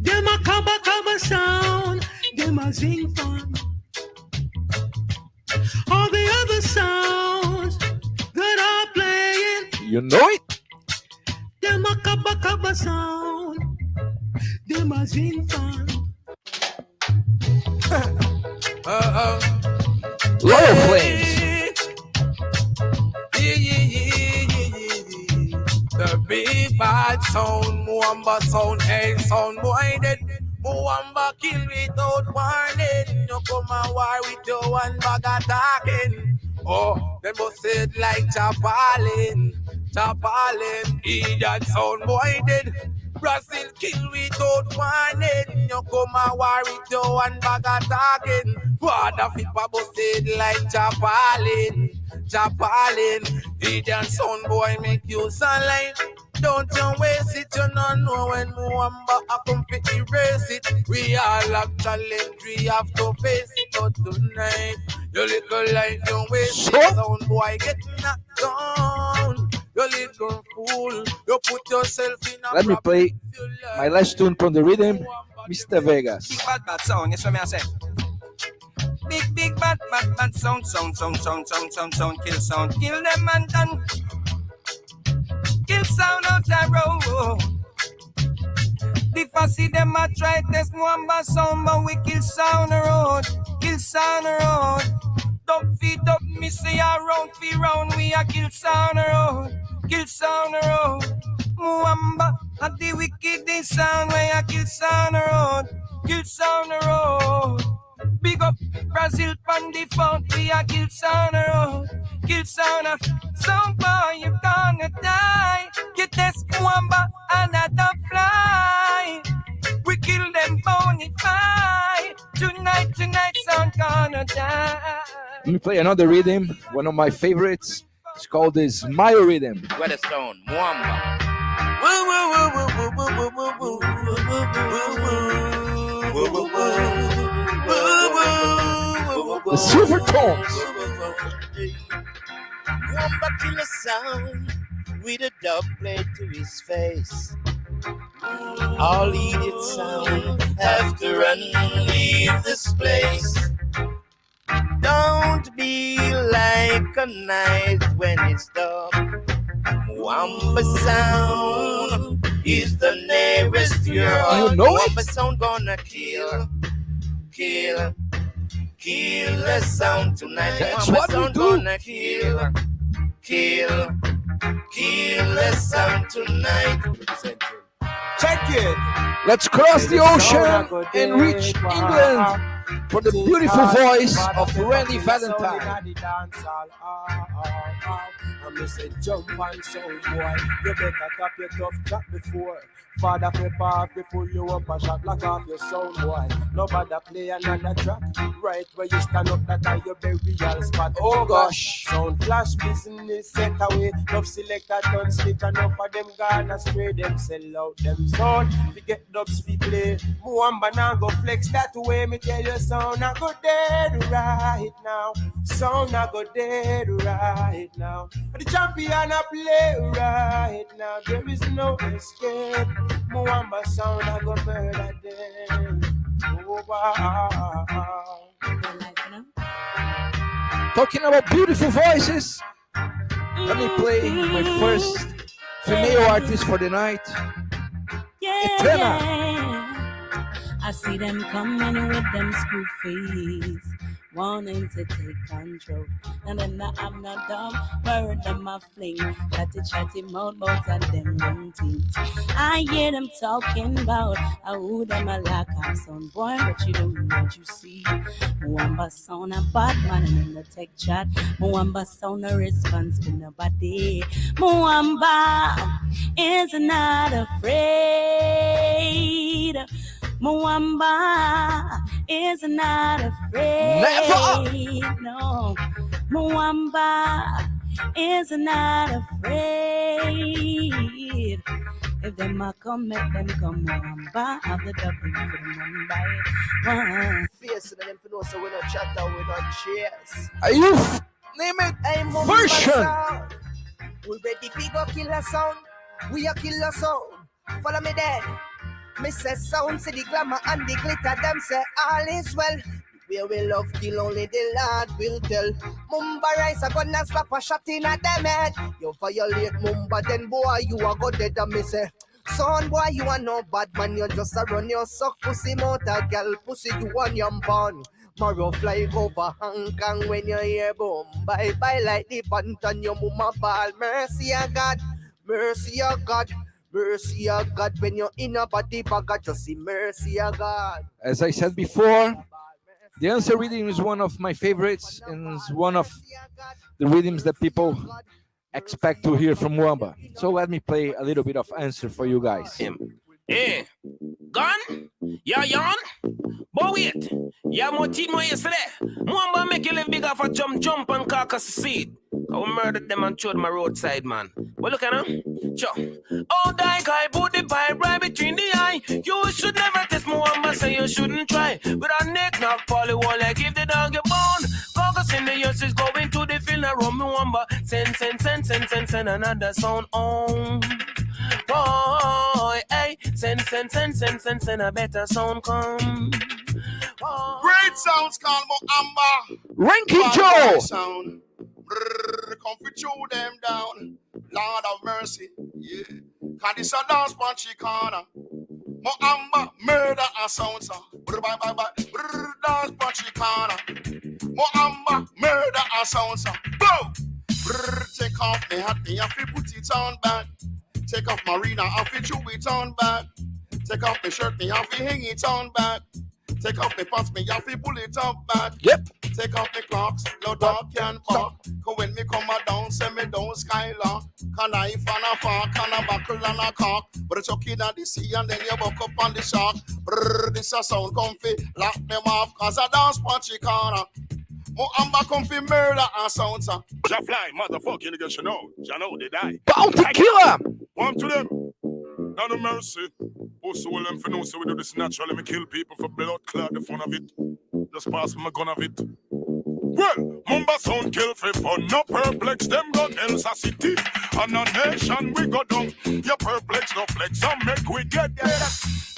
them a kaba sound, them a zing fun. All the other sounds that are playing, You know it. them a kaba sound, them a zing fun. Loyal Flames. The big bad sound, Muamba sound, hey sound boy dead. Muamba kill without warning. You come and war with your one bag attacking. Oh, them both said like Chapalin, idiot sound boy dead. Brazil kill without warning. You come and war with your one bag attacking. Father Fippa both said like Chapalin, idiot sound boy make you sound like. Don't you waste it, you don't know when Muamba a come to erase it. We all have challenge, we have to face it. But tonight, your little life, you waste it. Sound boy get knocked down. You little fool, you put yourself in a Let me play my last tune from the rhythm, Mr. Vegas. Big bad sound, yes, what I say. Big bad sound, kill sound, kill them and done. Kill sound out the road. If I see them, I try test Muamba sound, but we kill sound the road. Don't feed up, me say around, fee round, we a kill sound the road. Muamba, at the wickedest sound, we a kill sound the road. Big up Brazil pan the fount, we a kill sound the road. Sound boy, you gonna die. You test Muamba and I don't fly. We kill them bonify. Tonight, sound gonna die. Let me play another rhythm, one of my favorites. It's called the Smile Rhythm. Where the sound, Muamba. The silver tones. Muamba kill a sound with a dubplate to his face. All idiot sound have to run, leave this place. Don't be like a night when it's dark. Muamba sound is the nearest you're You on. know Muamba it? sound gonna kill the sound tonight. That's Muamba what we sound do. gonna kill the sound tonight. Check it. Let's cross the ocean and reach England for the beautiful voice of Randy Valentine. I'm just a jump and sound boy. You better tap your tough chat before. Father prepare before you up a shot, lock off your sound boy. Nobody play another track. Right where you stand up, that are your burial spot. Oh gosh, sound flash business set away. Love selector done split, enough of them gone astray. Them sell out them sound. We get dubs we play. Muamba now go flex that way. Me tell you sound I go dead right now. Sound I go dead right now. The champion I play right now. There is no escape. Muamba sound I go murder them. Oh, wow. Talking about beautiful voices, let me play my first female artist for the night, Etena. I see them coming with them screw face, wanting to take control. And then I'm not dumb, word them a fling, chatty mouth and them run things. I hear them talking about who them a lack of some boy, but you don't know what you see. Muamba sound a bad man and in the tech chat. Muamba sound a response with nobody. Muamba is not afraid. Muamba is not afraid. Never. No, Muamba is not afraid. If them a come, make them come. Muamba have the double for them one by one. Facing them for no, so we don't chat and we don't cheers. Are you name it version? We ready to go kill a sound. We a kill a sound. Follow me then. Me say sound, see the glamour and the glitter. Them say all is well. Where we love kill, only the Lord will tell. Mumba rise, I gonna slap a shot in at them head. You violate Mumba, then boy, you are go dead. And me say, son boy, you are no bad man. You just a run your suck pussy mouth, a girl pussy you want your born. Marrow fly over Hong Kong when you hear boom. Bye bye like the pant on your mama ball. Mercy of God. Mercy of God. Mercy of God. When you're in a body bag, I just see mercy of God. As I said before, the answer rhythm is one of my favorites and is one of the rhythms that people expect to hear from Muamba. So let me play a little bit of answer for you guys. Hey, gun? Yeah, yawn? But wait, yeah, more team more yesterday. Muamba make you live bigger for jump and carcass seed. I will murder them and throw them a roadside, man. But look at them. Sure. Oh, that guy put the pipe right between the eye. You should never test Muamba, say you shouldn't try. With a neck knock, Polly wall, like give the dog a bone. Carcass in the years is going to the field around Muamba. Send another sound on. Boy, hey, send a better sound come. Oh. Great sounds called Muamba. Ranking Joe. Sound. Come for chew them down. Lord of mercy. Yeah. Cause this a dance punchy corner. Muamba murder and sound sound. Dance punchy corner. Muamba murder and sound sound. Blow. Take off me hat, me have to put it on back. Take off Marina, have to chew it on back. Take off my shirt, me have to hang it on back. Take off my pants, me have to pull it up back. Yep. Take off the clocks, no dog can bark. Cause when me come a down, send me down skylark. Can knife and a fork, and a buckle and a cork. But it's okay at the sea and then you buck up on the shark. This a sound comfy, lock them off. Cause I dance punchy corner. Muamba come fi murder and sound sir. Jafly, motherfucking niggas, you know they die. Bounty killer! One to them. Not no mercy. Also, well, them for no, so we do this naturally. Me kill people for blood clot, the fun of it. Just pass my gun of it. Well, Mumba sound kill for fun. No perplex, them gun else a city. And a nation we go down. You perplex, no flex, so make we get there.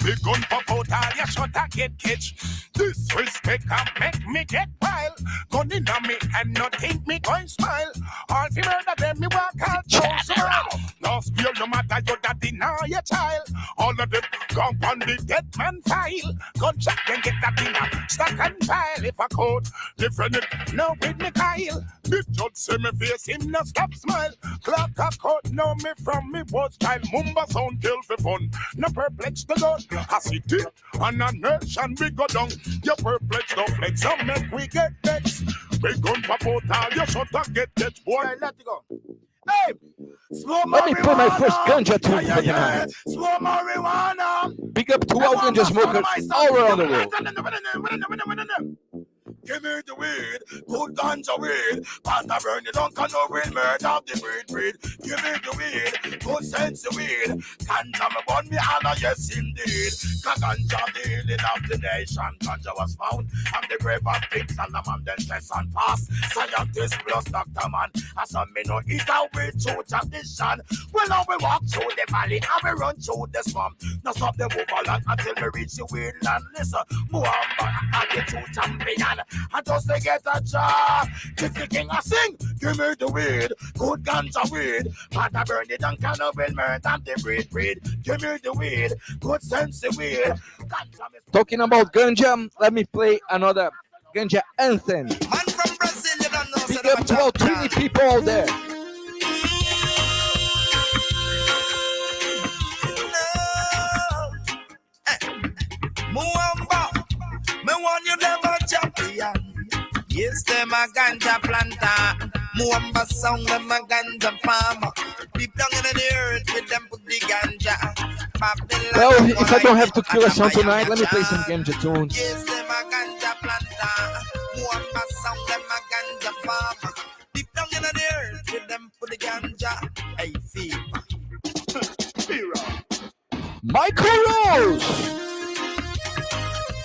Big gun pop out, all your shot a get catch. Disrespect can make me get wild. Gun in on me and not think me going smile. All the murder them me walk out so now spare your mother, your daddy, now your child. All of them gone on the dead man file. Gunshot can get that dinner, stack and pile. If I could different it, no with me Kyle. Big judge say me face him, no stop smile. Clock a cut, know me from me was child. Mumba sound kill for fun, no perplex the gun. A city and a nation we go down. You perplex, no flex, so make we get next. We gun pop out all your shot and get that boy. Let it go. Hey, let me play my first ganja tune for the night. Slow marijuana. Big up to all ganja smokers all around the world. Give me the weed, good ganja weed. Panda burn it down, can no weed, murder of the breed. Give me the weed, good sense of weed. Ganja me burn me Allah, yes indeed. Cause ganja the healing of the nation. Ganja was found on the grave of things and the man then test and pass. Scientist plus doctor man. As some me know eat out with true tradition. Well now we walk through the valley and we run through the swamp. Now stop the move along until we reach the weed land. Listen, Muamba and the true champion. And just to get a job, kick the king a sing. Give me the weed, good ganja weed. But I burn it and cannot will murder and the breed. Give me the weed, good sense of weed. Talking about ganja, let me play another ganja anthem. Man from Brazil, you don't know. Big up to all 20 people out there. Muamba, me want you never champion. Yes, them a ganja planter. Muamba sound, them a ganja farmer. Deep down in the earth, with them put the ganja. Well, if I don't have to kill a sound tonight, let me play some ganja tunes. Yes, them a ganja planter. Muamba sound, them a ganja farmer. Deep down in the earth, with them put the ganja. Hey, fever. Michael Rose.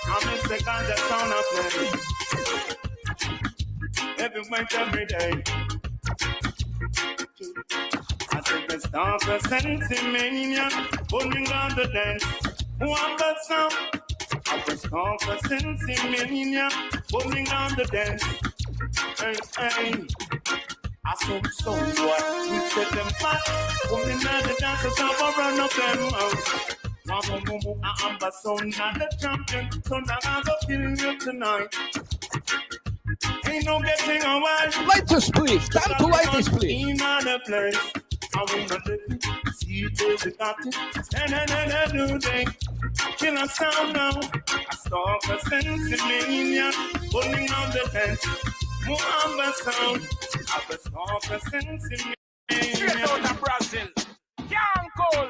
I'm in the ganja sound of play. Every night, every day. I take a star for sensimania, pulling on the dance. Muamba sound. I take a star for sensimania, pulling on the dance. Hey. I saw so what we set them fat. Pulling on the dance, so I run up them out. I'm the sound of the champion, so now I'm gonna kill you tonight. Ain't no getting away. Light this, please. Time to light this, please. In another place, I will not let you people we got to stand and do they kill a sound now. I stalk a sensimania, pulling on the fence. Muamba sound, I was stalk a sensimania. Straight out of Brazil, young cool.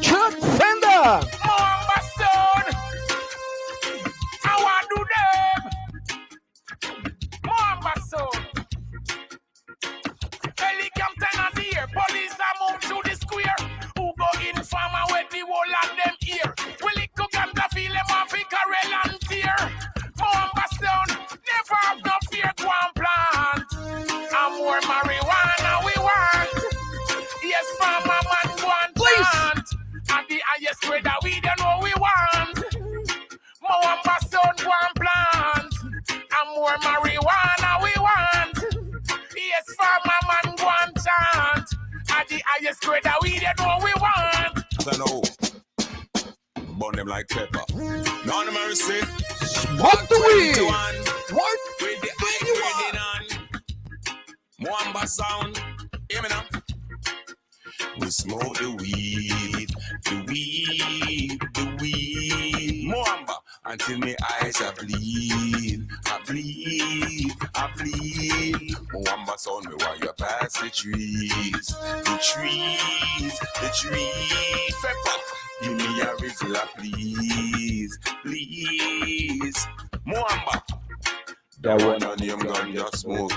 Chuck Fender. Muamba sound. I want to do them. Muamba sound. Captain of the year, police are moved to the square. Who go in farmer with the whole of them here? Will it cook and the feel them off a carrel and tear? Muamba sound, never have no fear, go and plant. And more marijuana we want. Yes, farmer man go and plant. And the highest grade that we don't know we want. Muamba sound go and plant. And more marijuana we want. Yes, farmer man go and chant. At the highest grade that we don't know we want. I know. Burn them like pepper. None of mercy. What do we? What? With the high grading on. Muamba sound. Hear me now. We smoke the weed. Muamba. Until my eyes are bleed. I bleed. Muamba sound me while you pass the trees. The trees. Pepper. Give me a rizzler, please. Muamba. That one on him gun just smoke.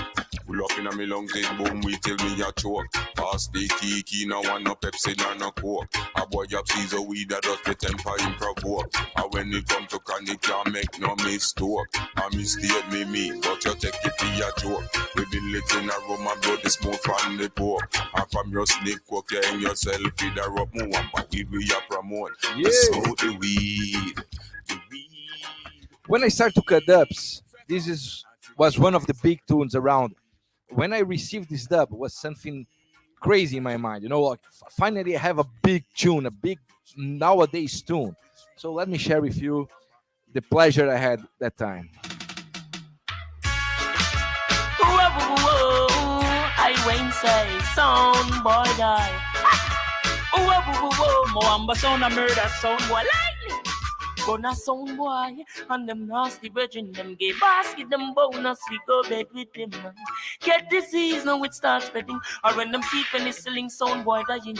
Pull up in a me lungs, it boom, we tell me a choke. Pass the key, no one no Pepsi, no coke. A boy have sees a weed that does the temper him provoke. And when it come to chronic, can't make no mistake. A mistake me, but you take it be a joke. We been lit in a room and blow the smoke from the pork. And from your snake cook, you hang yourself with a rope. Muamba, weed we a promote. Yeah. Smoke the weed. When I started to cut dubs, was one of the big tunes around. When I received this dub, it was something crazy in my mind. You know, like, finally I have a big tune, a big nowadays tune. So let me share with you the pleasure I had that time. I won't say sound boy die. Muamba sound a murder sound boy lightning. Gonna sound boy and them nasty virgin them gay basket them bonus we go bed with them. Get disease now it starts spreading. Or when them see penicillin sound boy dying.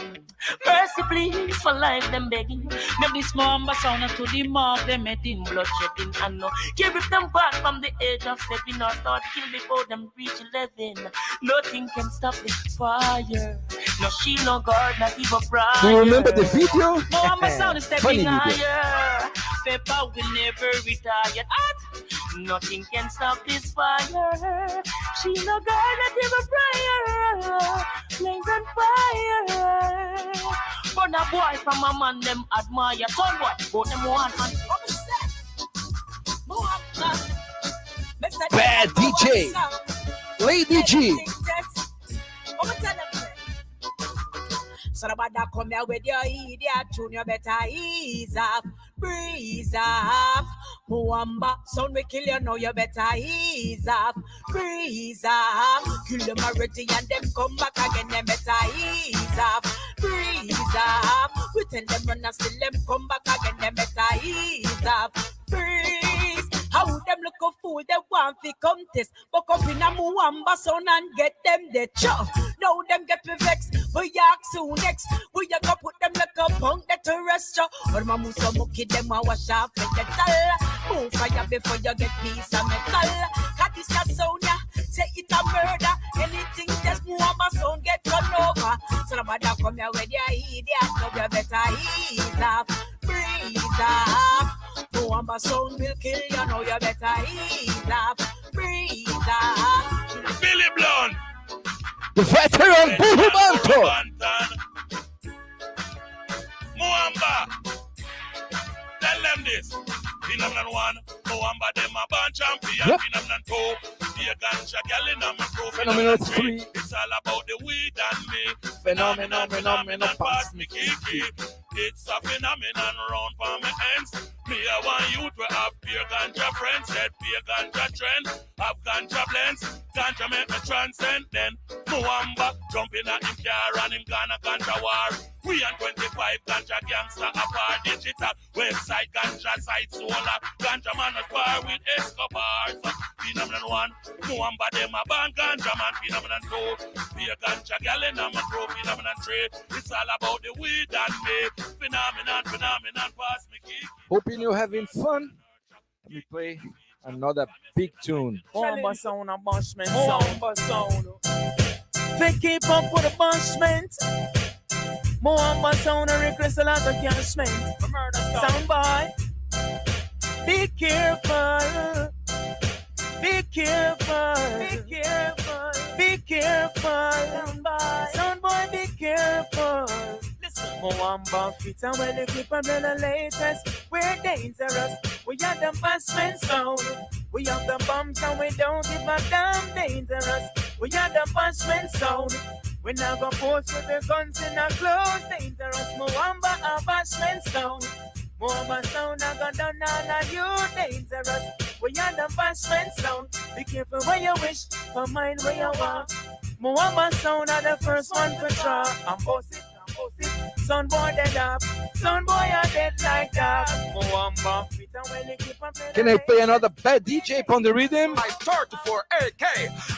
Mercy please for life them begging. Them this Muamba sound to the mark them heading blood shedding and no give them back from the age of 7 or start kill before them reach 11. Nothing can stop the fire. No shield, no guard, not even prior. Do you remember the video? Muamba sound is stepping Funny video. higher. Pepper will never retire. Nothing can stop this fire. She no guard, not even prior. Flames on fire. But a boy from a man them admire. Son boy, both them one and Bad DJ, Lady G. So about that come here with your idiot tune, you better ease off, breeze off. Muamba, sound we kill you now, you better ease off, breeze off. Kill them already and them come back again, you better ease off, breeze off. We tell them run and still them come back again, you better ease off, breeze. How them look a fool, they want to contest. But up in a Muamba sound and get them the chop. Now them get me vexed. We yak soon next. We ya go put them like a punk that to rest you. Or my musa muki them a wash off with the tall. Move fire before you get piece of metal. Cut this a sound ya. Say it a murder. Anything just Muamba sound get run over. So the mother come here with your idiot. So you better ease off. Breathe off. Muamba sound will kill you. Now you better ease off. Breathe off. Billy Blunt. The veteran Buhu Banto. Muamba. Tell them this. Phenomenon 1, Muamba them a band champion. Yep. Phenomenon 2, be a ganja gal in a pro. Phenomenon 3, it's all about the weed and me. Phenomenon pass me kiki. It's a phenomenon round for my ends. Me I want you to have beer ganja friends. Said beer ganja trend. Have ganja blends. Ganja make me transcend. Then Muamba jump in at him car and him gonna ganja war. We and 25 ganja gangster apart. Digital website, ganja site, solar. Ganja man as far with Escobar. So, phenomenon 1, Muamba them a band ganja man. Phenomenon 2, be a ganja gal in a pro. Phenomenon 3, it's all about the weed and me. Phenomenon, pass me key. Hoping you're having fun. Let me play another big tune. Muamba sound and bunchment sound. Sound. They keep up with the bunchment. Muamba sound and request a lot of cashment. Sound boy, be careful. Be careful. Be careful. Be careful. Sound boy, be careful. Muamba fit and well equipped and well the latest. We're dangerous. We are the bunchment sound. We have the bombs and we don't give a damn. Dangerous. We are the bunchment sound. We now go post with the guns in our clothes. Dangerous. Muamba a bunchment sound. Muamba sound I got down on you. Dangerous. We are the bunchment sound. Be careful where you wish, for mine where you want. Muamba sound are the first one for sure. I'm bossy. Son boy dead up, son boy are dead like that. Muamba fit and well equipped and play. Can I play another bad DJ on the rhythm? My 34 AK.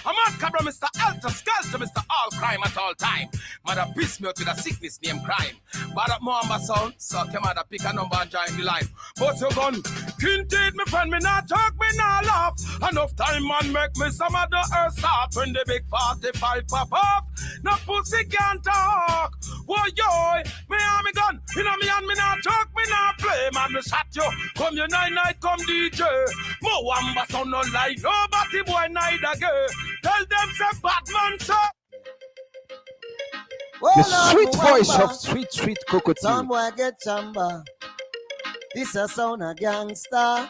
I'm on cabra, Mr. Alta Sculptor, Mr. All Crime at all time. Mother piss me out with a sickness named crime. But at Muamba sound, so your mother pick a number and join the line. But your gun, kinted me friend, me not talk, me not laugh. Enough time man make me some of the earth start. When the big 45 pop up, no pussy can't talk. Whoa, yo, me and me gun, you know me and me not talk, me not play, man, me shot you. Come your night, come DJ. Muamba sound no lie, nobody boy night again. Tell them say Batman say. The sweet voice of sweet cocoa tea. Some boy get chamba. This a sound a gangster.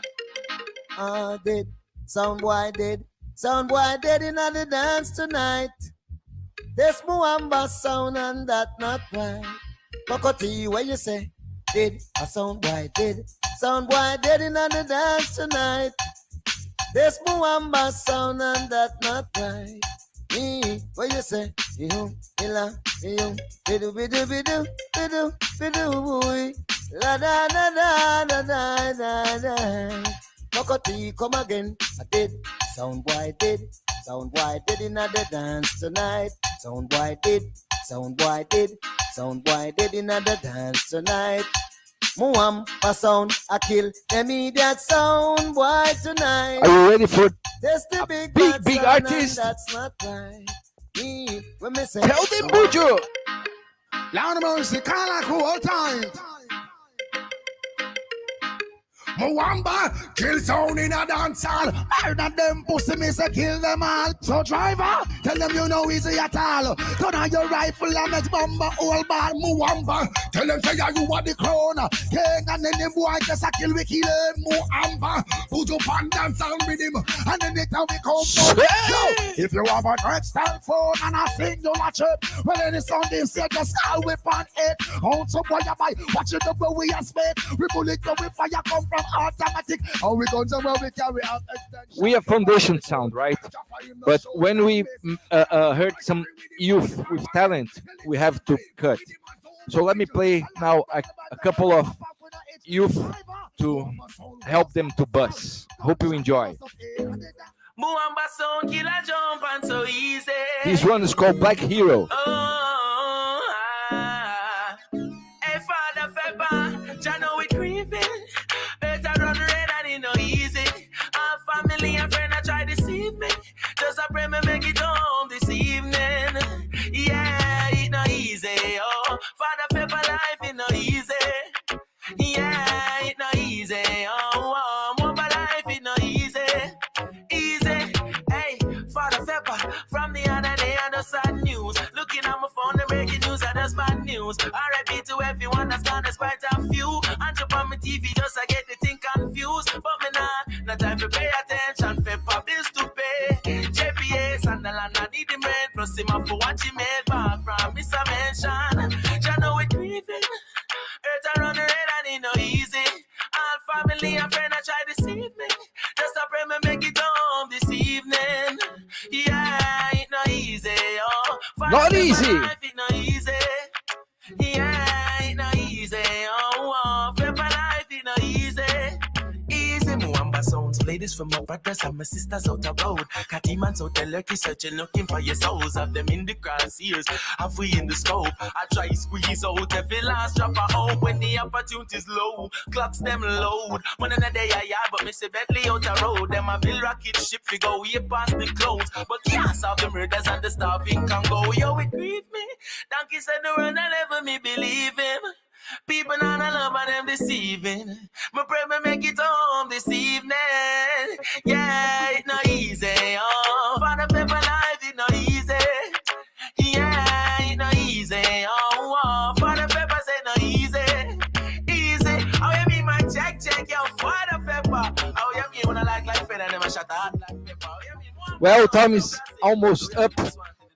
Dead. Sound boy dead. Sound boy dead in the dance tonight. This Muamba sound and that not right. Cocoa tea, what you say? Dead. A sound boy dead. Sound boy dead in the dance tonight. This Muamba sound and that not right. What you say? You, illa, you, bidu, bidu, bidu, bidu, bidu, boy. La da da da da da da da. Cocoa come again. I did. Sound boy did. Sound boy did in the dance tonight. Sound boy did. Sound boy did. Sound boy did in the dance tonight. Muamba sound, I kill them idiot sound boy tonight. Are you ready for That's the big artist? That's not right. When me say, Tell them, Buju. Lord mercy, call like all time. Muamba, kill sound in a dance hall. Murder them pussy, me say kill them all. So driver, tell them you know easy at all. Turn on your rifle and make bomba all ball. Muamba, tell them say you are the crown. King and then them boy just a kill we kill him. Muamba, put up and dance on with him. And then it how we come down. If you have a great style phone and a singular chip, well then it's on this year just all whip on it. On some boy you buy, watch it up where we are spit. We bullet go with fire come from automatic. How we guns and where we carry out extension. We have foundation sound, right? But when we heard some youth with talent, we have to cut. So let me play now a couple of youth to help them to buzz. Hope you enjoy. Muamba sound killer jump and so easy. This one is called Black Hero. Hey, Father Fepper, Jah know we creeping. Better run red and it no easy. Our family and friend I try to deceive me. Just I pray me make it home this evening. Yeah, it no easy. Oh, Father Pepper life it no easy. Yeah, it no easy. Oh, Muamba life it no easy. Easy. Hey, Father Pepper, from the other day I know sad news. Looking at my phone, the breaking news, and that's bad news. R.I.P. to everyone that's gone, there's quite a few. And jump on my TV just I get the thing confused. But me nah time to pay attention. Pepper bills to pay. JPA, Sunderland, I need him rent. Plus him up for what he made back from Mr. Mention. Jah know we grieving. Earth around the red and it no easy. All family and friend I try to deceive me. Just a pray me make it home this evening. Yeah, it no easy. Oh, Not easy. It not easy. Yeah, it not easy. Oh, paper life, it not easy. Easy, Muamba sounds. Play this for my brothers and my sisters out the road. Catimans out the lucky searching, looking for your souls. Have them in the crosshairs, have we in the scope. I try squeeze out every last drop of hope when the opportunity's low. Clocks them load. One in a day, but me say Bentley out the road. Them a build rocket ship, we go way past the clouds. But can't solve the murders and the starving can go. Yo, it grieve me. Donkey said the world and never me believe him. People not love and them deceiving. My pray me make it home this evening. Yeah, it not easy. Oh, for the paper life, it not easy. Yeah, it not easy. Oh, for the paper, say not easy. Easy. Oh, you mean my check, yo, for the paper. Oh, you mean when I like Fred and them a shut out like pepper. Oh, you mean Well, time is almost up.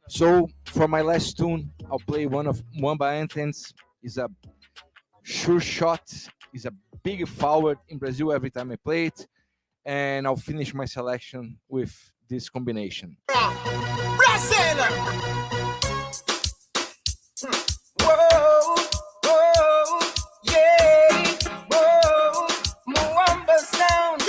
So for my last tune, I'll play one of Muamba anthems. It's a sure shot. It's a big forward in Brazil every time I play it. And I'll finish my selection with this combination. Brazil. Whoa, whoa, yeah, whoa, Muamba sound.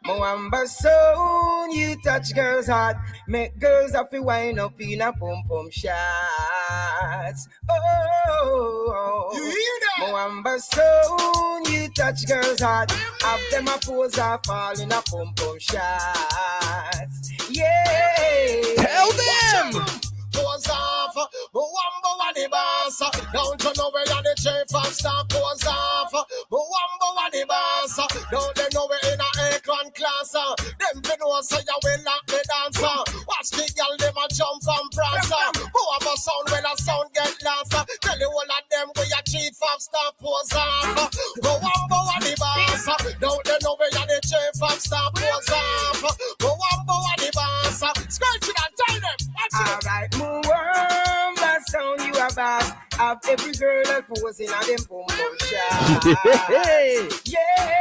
Muamba sound, you touch girls' heart, make girls have to wind up in a pum pum shots. Oh, you hear that? Muamba sound, you touch girls' heart, have them a pose or fall in a pum pum shots. Yeah, tell them. Pose off, Muamba wa the boss. Don't you know where you're the chief of staff? Pose off, Muamba wa the boss. Don't they know we're in a A-clan class? Them be know say you will lock the dancer. Watch the girl them a jump and prance. Muamba sound when a sound get lost. Tell you all of them we a chief of staff. Pose off, Muamba wa the boss. Don't they know where you're the chief of staff? Pose off, Muamba wa the boss. Scratch it and tell them. alright, Muamba sound, you a boss. Have every girl that posing on them pum pum shots. Yeah,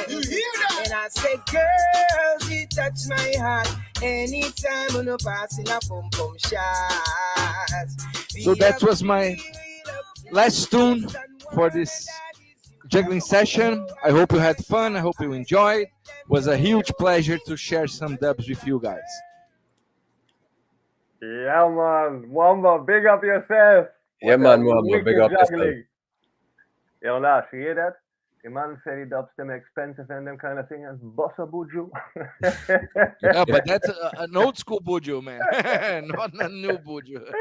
you hear that? And I say, girls, you touch my heart anytime when you're passing a pum pum shots. So that was my last tune for this juggling session. I hope you had fun. I hope you enjoyed. It was a huge pleasure to share some dubs with you guys. Yeah, man. Muamba, big up yourself. Yeah, man, Muamba, big up yourself. Yo, Nash, you hear that? The man said he dubs them expensive and them kind of thing as Bossa Buju. Yeah, but that's an old school Buju, man. Not a new Buju.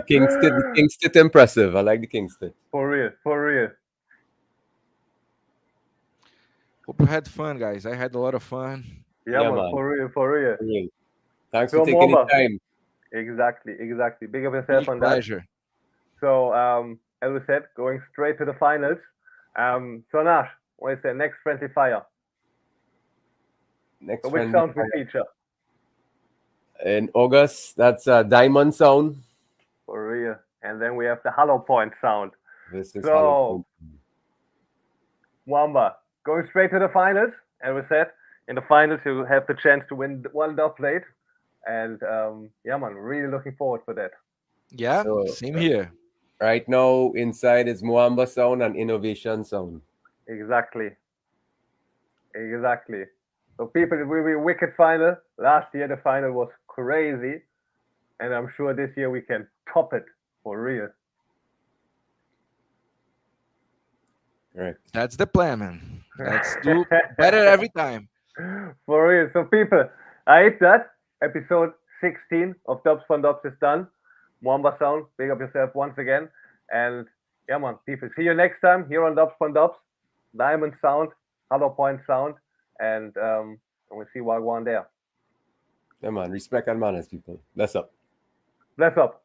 Kingston impressive. I like the Kingston. For real, for real. Hope you had fun, guys. I had a lot of fun. Yeah, man, for real, for real. For real. Thanks for taking the time. Exactly. Big up yourself on that. Pleasure. So, as we said, going straight to the finals. So Nash, what is the next friendly fire? Next which sound we feature? In August, that's Diamond Sound. For real. And then we have the Hollow Point sound. This is so, Muamba, going straight to the finals. As we said, in the finals, you have the chance to win one Dubplate. And yeah, man, really looking forward for that. Yeah, so, same here. Right now, inside is Muamba Sound and Innovation Sound. Exactly. So people, it will be a wicked final. Last year, the final was crazy. And I'm sure this year we can top it for real. Right. That's the plan, man. Let's do better every time. For real. So people, I hate that. Episode 16 of Dubs PON DUBS is done. Muamba Sound, big up yourself once again. And yeah, man, people, see you next time here on Dubs PON DUBS. Diamond Sound, Hollow Point Sound, and we'll see what I want there. Yeah, man, respect and manners, people. Bless up. Bless up.